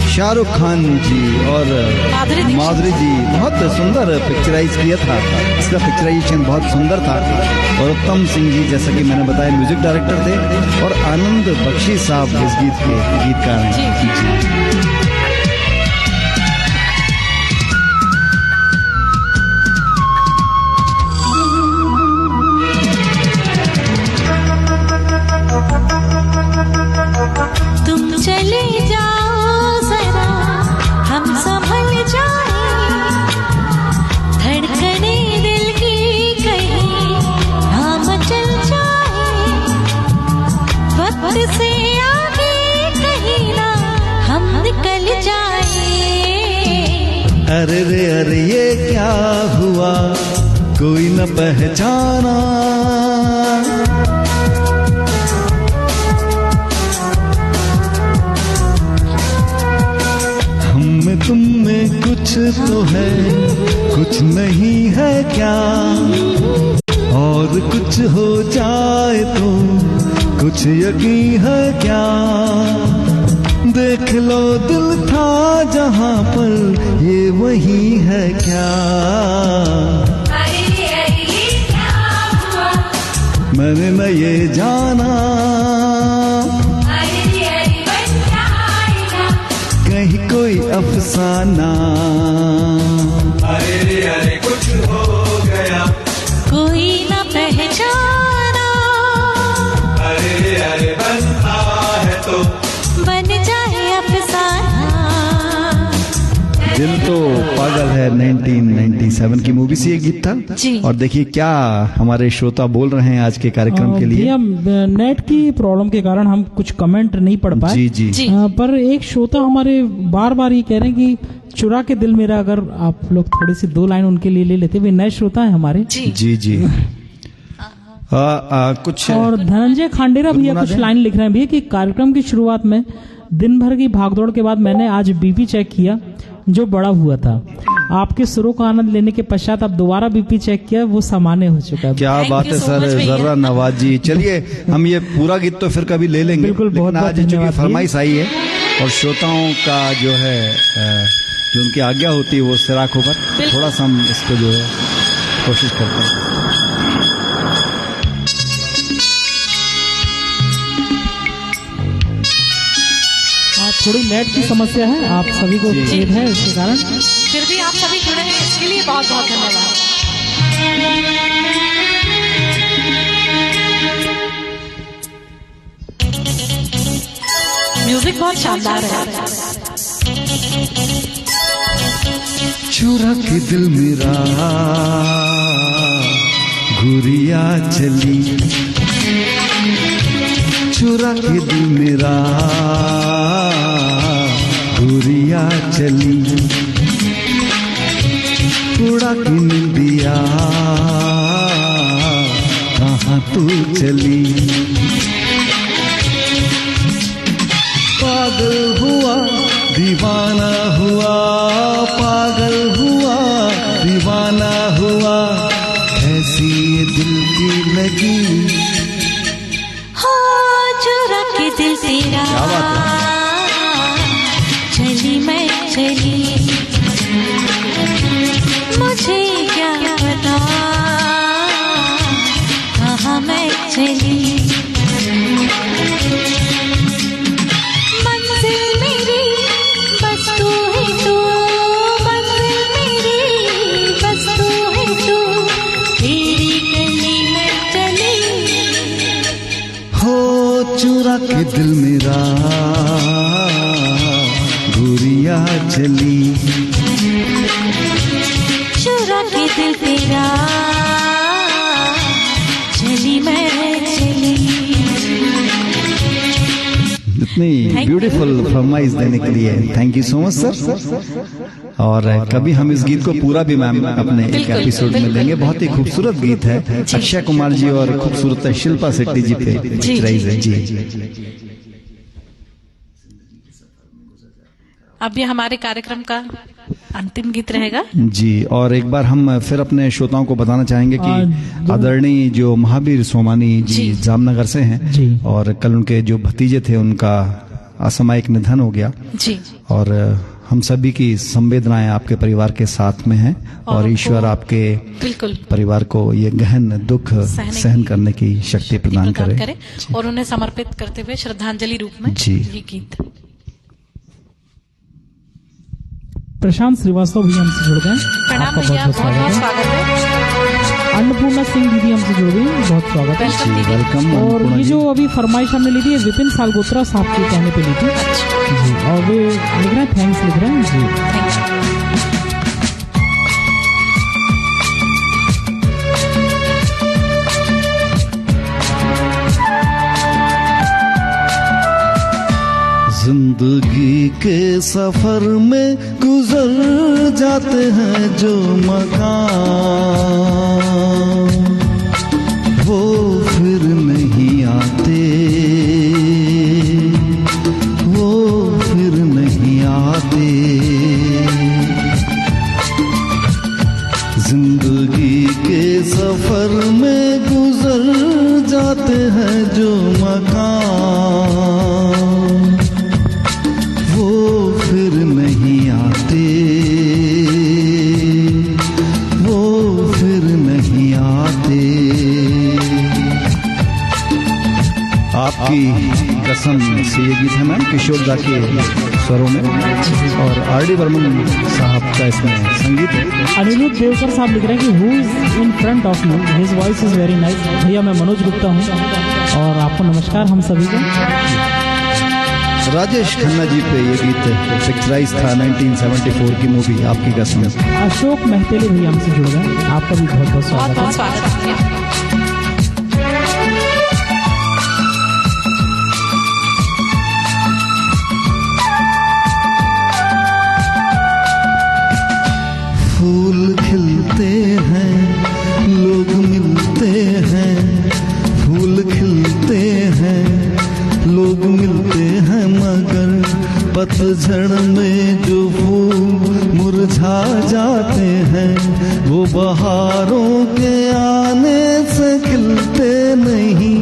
शाहरुख खान जी और माधुरी जी बहुत सुंदर पिक्चराइज किया था, इसका पिक्चराइजेशन बहुत सुंदर था। और उत्तम सिंह जी जैसा कि मैंने बताया म्यूजिक डायरेक्टर थे, और आनंद बख्शी साहब इस गीत के गीतकार हैं। तुम चले जाओ जरा, हम संभल जाए, धड़कने दिल की कहीं हम चल जाए, वक्त से आगे कहीं ना हम निकल जाए। अरे रे अरे ये क्या हुआ, कोई न पहचाना, हम तुम में कुछ तो है, कुछ नहीं है क्या, और कुछ हो जाए तो कुछ यकीन है क्या। देख लो दिल था जहां पर ये वही है क्या। मैंने न ये जाना, कहीं कोई अफसाना। अरे कुछ हो गया, कोई न पहचाना, अरे बनता है तो बन जाए अफसाना। दिल तो पागल है 1997 की मूवी से ये गीत था। जी। और देखिए क्या हमारे श्रोता बोल रहे हैं आज के कार्यक्रम के लिए। भैया नेट की प्रॉब्लम के कारण हम कुछ कमेंट नहीं पढ़ पाए। जी जी, जी। पर एक श्रोता हमारे बार बार ये कह रहे हैं कि चुरा के दिल मेरा, अगर आप लोग थोड़ी सी 2 लाइन उनके लिए ले लेते। वे नए श्रोता है हमारे। जी जी जी। कुछ और धनंजय खांडेरा भैया कुछ लाइन लिख रहे हैं भैया कि कार्यक्रम की शुरुआत में दिन भर की भागदौड़ के बाद मैंने आज बीपी चेक किया जो बड़ा हुआ था। आपके सुरों का आनंद लेने के पश्चात अब दोबारा बीपी चेक किया, वो सामान्य हो चुका है। क्या Thank बात you है so सर, much भैया। जर्रा नवाज जी। चलिए हम ये पूरा गीत तो फिर कभी ले लेंगे। बिल्कुल, लेकिन बहुत-बहुत आज चूंकि धन्यवाद फरमाइश आई है और श्रोताओं का जो है जो उनकी आज्ञा होती है वो सिराख होकर बिल्कुल। थोड़ा सा हम इसको जो है कोशिश करते हैं। थोड़ी नेट की समस्या है, आप सभी को जी। खेद है इसके कारण। फिर भी आप सभी जुड़े हैं, इसके लिए बहुत बहुत धन्यवाद। म्यूजिक बहुत शानदार है। चुरा के दिल मेरा गुरिया चली, चुरा के दिल मेरा गुरिया चली, उड़ा के निंदिया कहाँ तू चली। पागल हुआ दीवाना हुआ, पागल हुआ दीवाना हुआ, ऐसी ये दिल की लगी। हो चुरा के दिल तेरा, क्या बात चली मैं चली, मुझे क्या पता कहाँ मैं चली। मंजिल मेरी बस तू है तू, मंजिल मेरी बस तू है तू, तेरी गली में चली। हो चुरा के दिल मेरा गुरिया चली, चुरा के दिल तेरा, चली मैं चली। इतनी ब्यूटीफुल फरमाइश देने के लिए thank you so much sir. और कभी हम इस गीत को पूरा भी मैम अपने एक बिल्कुल, एपिसोड में बिल्कुल। लेंगे। बहुत ही खूबसूरत गीत है, अक्षय कुमार जी और खूबसूरत शिल्पा शेट्टी जी पे पिक्चराइज है। जी अब ये हमारे कार्यक्रम का अंतिम गीत रहेगा। जी, और एक बार हम फिर अपने श्रोताओं को बताना चाहेंगे कि आदरणीय जो महावीर सोमानी जी जामनगर से हैं जी। और कल उनके जो भतीजे थे उनका असामयिक निधन हो गया जी। और हम सभी की संवेदनाएं आपके परिवार के साथ में हैं और ईश्वर आपके बिल्कुल परिवार को ये गहन दुख सहन करने की शक्ति प्रदान करे और उन्हें समर्पित करते हुए श्रद्धांजलि रूप में जी। ये गीत। प्रशांत श्रीवास्तव भी हमसे जुड़ गए, प्रणाम आपका भैया, बहुत बहुत बहुत स्वागत है। स्वागत है। अन्नपूर्णा सिंह दीदी हमसे जुड़ गई, बहुत स्वागत है। वेलकम दीदी। वेलकम। और अन्नपूर्णा ये जी। जो अभी फरमाइश हमने ली थी ये विपिन सालगोत्रा साहब के कहने पे ली थी जी, और वे लिख रहे हैं थैंक्स लिख रहे हैं जी। Thank you. जिंदगी के सफर में गुजर जाते हैं जो मकाम, वो फिर नहीं आते, वो फिर नहीं आते। जिंदगी के सफर में गुजर जाते हैं जो मकाम, वो फिर नहीं आते, वो फिर नहीं आते। आपकी कसम से ये गीत है मैम किशोर दा के स्वरों में और आर.डी. बर्मन साहब का इसमें संगीत है। अनिरुद्ध देवकर साहब लिख रहे हैं कि who is in front of me, his voice is very nice. भैया मैं मनोज गुप्ता हूँ और आपको नमस्कार हम सभी को। राजेश खन्ना जी पे ये गीत पिक्चराइज था 1974 की मूवी आपकी कसम। अशोक मेहतेले भैया हमसे जुड़ गए, आपका भी बहुत बहुत बहुत स्वागत बहुत है। स्वागत है भैया। फूल खिलते हैं, लोग मिलते हैं, फूल खिलते हैं, लोग मिलते हैं, मगर पतझड़ में जो फूल मुरझा जाते हैं, वो बहारों के आने से खिलते नहीं।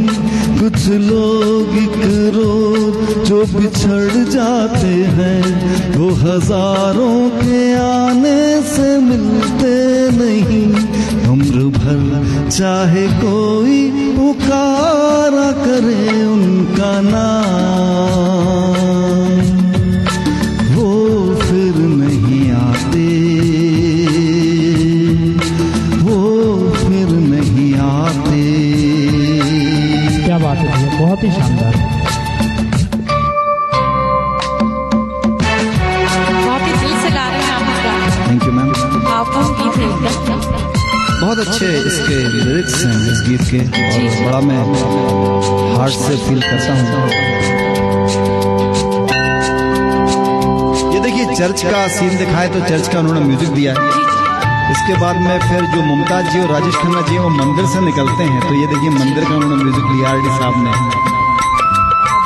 कुछ लोग एक रोज जो बिछड़ जाते हैं, वो हजारों के आने से मिलते नहीं। उम्र भर चाहे कोई पुकारा करे उनका नाम, वो फिर नहीं आते, वो फिर नहीं आते। क्या बात है भैया, बहुत ही शानदार। बहुत ही दिल से गा रहे हैं आप इस गाने। Thank you ma'am. आपका गीत है एकदम। बहुत अच्छे इसके लिरिक्स हैं इस गीत के और बड़ा मैं हार्ट से फील करता हूँ। ये देखिए चर्च का सीन दिखाए तो चर्च का उन्होंने म्यूजिक दिया है। इसके बाद में फिर जो मुमताज जी और राजेश खन्ना जी वो मंदिर से निकलते हैं तो ये देखिए मंदिर का उन्होंने म्यूजिक लिया आर.डी. साहब ने।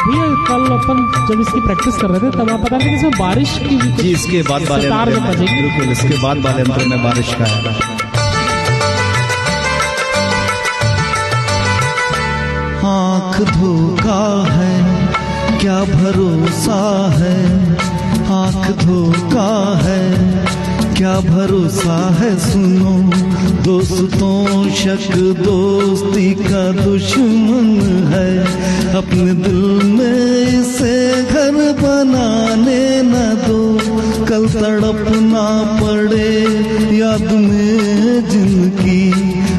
भैया कल अपन जब इसकी प्रैक्टिस कर रहे थे तब आप बता रहे थे कि इसमें बारिश की भी जी इसके बाद वाले सितार अंतरे में में, बजेगी। बिल्कुल इसके बाद वाले अंतरे में बारिश का है। आँख धोखा है क्या भरोसा है, आँख धोखा है क्या भरोसा है। सुनो दोस्तों शक दोस्ती का दुश्मन है, अपने दिल में इसे घर बनाने न दो। कल तड़पना पड़े याद में जिनकी,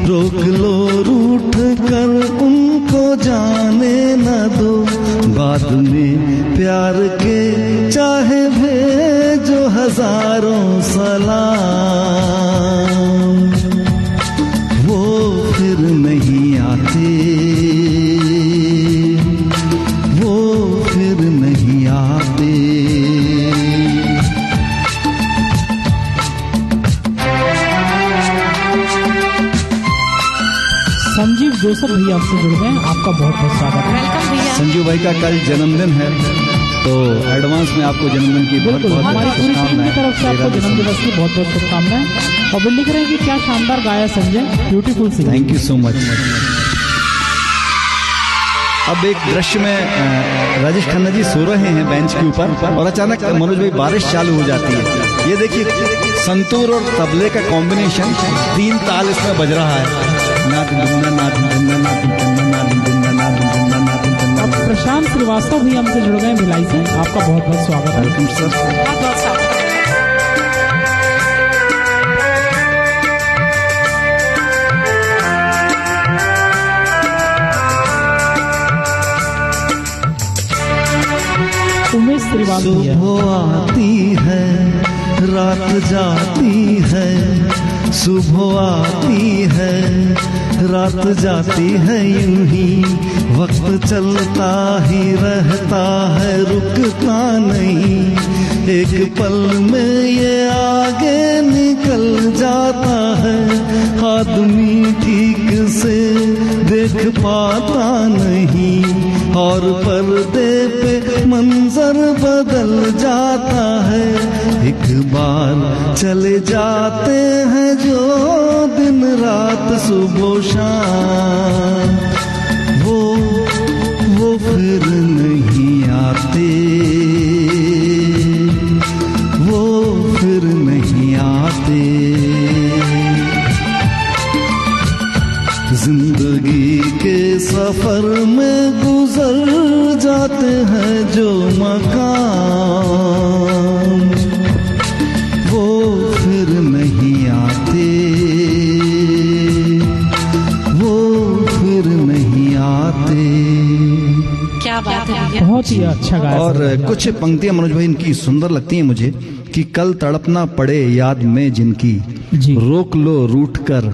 रोक लो रूठ कर उनको जाने न दो। बाद में प्यार के चाहे भेजो हजारों सलाम, वो फिर नहीं आते, वो फिर नहीं आते। संजीव जोसफ भैया आपसे जुड़ गए, आपका बहुत बहुत स्वागत है। वेलकम भैया। संजू भाई का कल जन्मदिन है तो एडवांस में आपको जन्मदिन की बहुत बिल्कुल, बहुत हमारी पूरी टीम की तरफ से आपको जन्मदिवस की बहुत बहुत शुभकामनाएं। और वो लिख रहे हैं कि क्या शानदार गाया Sanjay, beautiful singer. Thank you so much. अब एक दृश्य में राजेश खन्ना जी सो रहे हैं बेंच के ऊपर और अचानक मनोज भाई बारिश चालू हो जाती है। ये देखिए संतूर और तबले का कॉम्बिनेशन, 3 ताल इसमें बज रहा है। अब प्रशांत श्रीवास्तव भी हमसे जुड़ गए भिलाई से, आपका बहुत बहुत स्वागत है। Welcome sir. बहुत बहुत स्वागत है। उमेश श्रीवास्तव भैया। सुबह आती है रात जाती है, सुबह आती है रात जाती है, यूं ही वक्त चलता ही रहता है, रुकता नहीं। एक पल में ये आगे निकल जाता है, आदमी ठीक से देख पाता नहीं, और पर्दे पे मंजर बदल जाता है। एक बार चले जाते हैं जो दिन रात सुबह शाम, वो फिर नहीं आते, वो फिर नहीं आते। जिंदगी के सफर में गुजर जाते हैं जो मकाम, वो फिर नहीं आते, वो फिर नहीं आते। क्या बात है भैया। बहुत ही अच्छा गाया। और कुछ पंक्तियां मनोज भाई इनकी सुंदर लगती हैं मुझे कि कल तड़पना पड़े याद में जिनकी, जी। रोक लो रूठ कर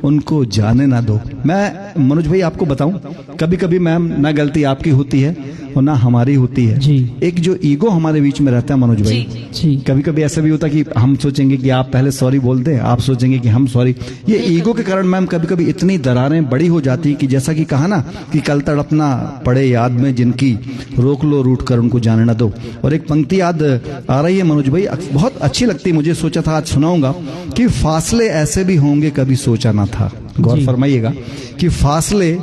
उनको जाने ना दो। मैं मनोज भाई आपको बताऊं, कभी कभी मैम ना गलती आपकी होती है और ना हमारी होती है। जी। एक जो ईगो हमारे बीच में रहता है मनोज भाई, जी। कभी कभी ऐसा भी होता है कि हम सोचेंगे कि आप पहले सॉरी बोल दें, आप सोचेंगे कि हम सॉरी। ये ईगो के कारण मैम कभी कभी इतनी दरारें बड़ी हो जाती कि जैसा कि कहा ना कि कल तड़पना पड़े याद में जिनकी, रोक लो रूठ कर उनको जाने ना दो। और एक पंक्ति याद आ रही है मनोज भाई, बहुत अच्छी लगती मुझे, सोचा था आज सुनाऊंगा कि फासले ऐसे भी होंगे कभी सोचा ना था। गौर फरमाइएगा कि फासले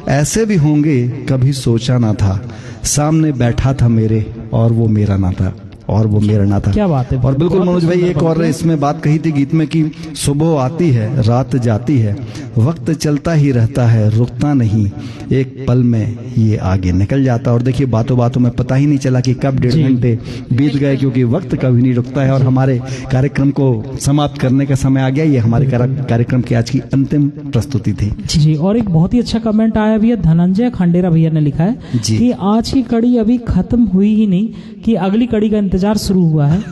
ऐसे भी होंगे कभी सोचा ना था, सामने बैठा था मेरे और वो मेरा ना था, और वो मेरा ना था। क्या बात है। और बिल्कुल मनोज भाई एक और इसमें बात कही थी गीत में कि सुबह आती है रात जाती है, वक्त चलता ही रहता है रुकता नहीं, एक पल में ये आगे निकल जाता। और देखिए बातों बातों में पता ही नहीं चला कि कब 1.5 घंटे बीत गए, क्योंकि वक्त कभी नहीं रुकता है। और हमारे कार्यक्रम को समाप्त करने का समय आ गया। ये हमारे कार्यक्रम की आज की अंतिम प्रस्तुति थी। जी। और एक बहुत ही अच्छा कमेंट आया भैया, धनंजय खंडेरा भैया ने लिखा है जी। कि आज की कड़ी अभी खत्म हुई ही नहीं कि अगली कड़ी का इंतजार शुरू हुआ है।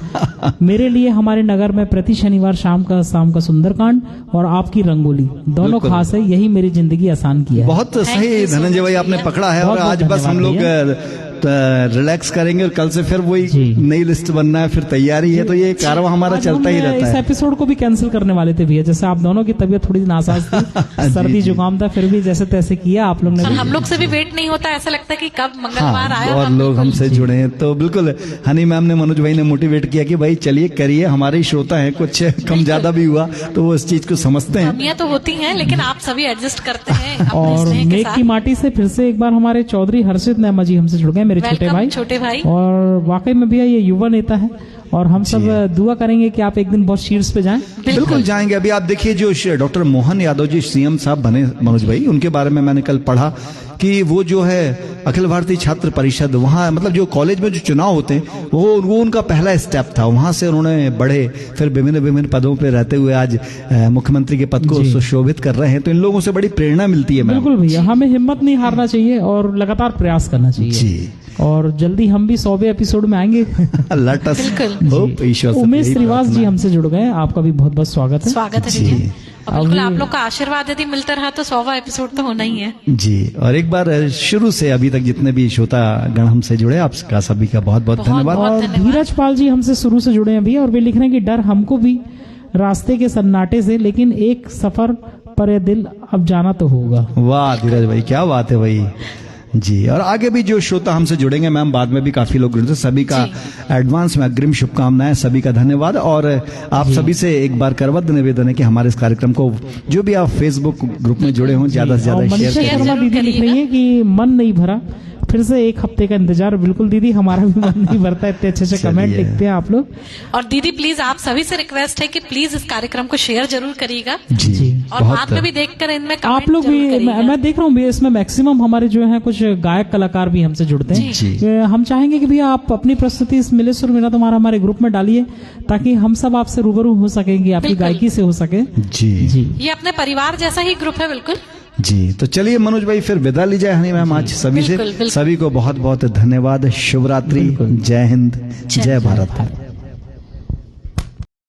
मेरे लिए हमारे नगर में प्रति शनिवार शाम का सुंदरकांड और आपकी रंगोली दोनों खास है, यही मेरी जिंदगी आसान किया है। बहुत सही धनंजय भाई आपने पकड़ा है। और बहुत आज बस हम लोग रिलैक्स करेंगे और कल से फिर वही नई लिस्ट बनना है, फिर तैयारी है, तो ये कारवा हमारा चलता ही रहता है। इस एपिसोड को भी कैंसिल करने वाले थे भैया, जैसे आप दोनों की तबीयत थोड़ी नासाज थी, सर्दी जुकाम था, फिर भी जैसे तैसे किया आप लोग ने। और हम लोग से भी वेट नहीं होता, ऐसा लगता है कि कब मंगलवार आया और लोग हमसे जुड़े हैं। तो बिल्कुल हनी मैम ने मनोज भाई ने मोटिवेट किया कि भाई चलिए करिए, हमारे ही श्रोता हैं, कुछ कम ज्यादा भी हुआ तो वो इस चीज को समझते हैं। कमियां तो होती हैं, लेकिन आप सभी एडजस्ट करते हैं अपने और स्नेह के मेघ साथ। की माटी से फिर से एक बार हमारे चौधरी हर्षित नैमा जी हमसे जुड़ गए, मेरे छोटे वेलकम भाई। छोटे भाई। और वाकई में भैया ये युवा नेता है और हम सब दुआ करेंगे कि आप एक दिन बहुत शीर्ष पे जाएं। बिल्कुल जाएंगे। अभी आप देखिए जो डॉक्टर मोहन यादव जी सीएम साहब बने मनोज भाई, उनके बारे में मैंने कल पढ़ा कि वो जो है अखिल भारतीय छात्र परिषद, वहाँ मतलब जो कॉलेज में जो चुनाव होते हैं वो उनका पहला स्टेप था। वहां से उन्होंने बढ़े, फिर विभिन्न पदों पे रहते हुए आज मुख्यमंत्री के पद को सुशोभित कर रहे हैं। तो इन लोगों से बड़ी प्रेरणा मिलती है। बिल्कुल भैया, हमें हिम्मत नहीं हारना चाहिए और लगातार प्रयास करना चाहिए जी। और जल्दी हम भी 100वें एपिसोड में आएंगे। Let us hope, ईश्वर से उमेश यही श्रीवास जी प्रार्थना। हमसे जुड़ गए, आपका भी बहुत बहुत स्वागत है। स्वागत है जी। भैया। और बिल्कुल आप लोग का आशीर्वाद यदि मिलता रहा तो 100वां एपिसोड तो होना ही है। जी। और एक बार शुरू से अभी तक जितने भी श्रोता गण हमसे जुड़े, आपका सभी का बहुत बहुत धन्यवाद। बहुत और धन्यवाद। धीरज पाल जी हमसे शुरू से जुड़े हैं भी, और वे लिख रहे हैं कि डर हमको भी रास्ते के सन्नाटे से, लेकिन एक सफर पर ये दिल अब जाना तो होगा। वाह धीरज भाई, क्या बात है भाई। जी। और आगे भी जो श्रोता हमसे जुड़ेंगे मैम, बाद में भी काफी लोग जुड़े, सभी का एडवांस में अग्रिम शुभकामनाएं, सभी का धन्यवाद। और आप सभी से एक बार करबद्ध निवेदन है कि हमारे इस कार्यक्रम को जो भी आप फेसबुक ग्रुप में जुड़े हों ज्यादा से ज्यादा मनीषा शेयर शर्मा करें। दीदी लिख रही है कि मन नहीं भरा, फिर से एक हफ्ते का इंतजार। बिल्कुल दीदी, हमारा भी मन नहीं भरता, इतने अच्छे अच्छे कमेंट चलिए। लिखते हैं आप लोग। और दीदी प्लीज आप सभी से रिक्वेस्ट है कि प्लीज इस कार्यक्रम को शेयर जरूर करिएगा, जी और बाद में भी देखकर इनमें आप कमेंट लोग जरूर भी, करिएगा। मैं देख रहा हूँ इसमें मैक्सिमम हमारे जो है कुछ गायक कलाकार भी हमसे जुड़ते हैं। जी। हम चाहेंगे कि भैया आप अपनी प्रस्तुति इस मिले सुर मेरा तुम्हारा हमारे ग्रुप में डालिए, ताकि हम सब आपसे रूबरू हो सकेंगे, आपकी बिल्कुल। गायकी से हो सके। जी जी ये अपने परिवार जैसा ही ग्रुप है बिल्कुल। जी। तो चलिए मनोज भाई फिर विदा लीजिए हनी मैम आज सभी से। बिल्कुल, बिल्कुल। सभी को बहुत बहुत धन्यवाद। शुभ रात्रि, जय हिंद, जय भारत।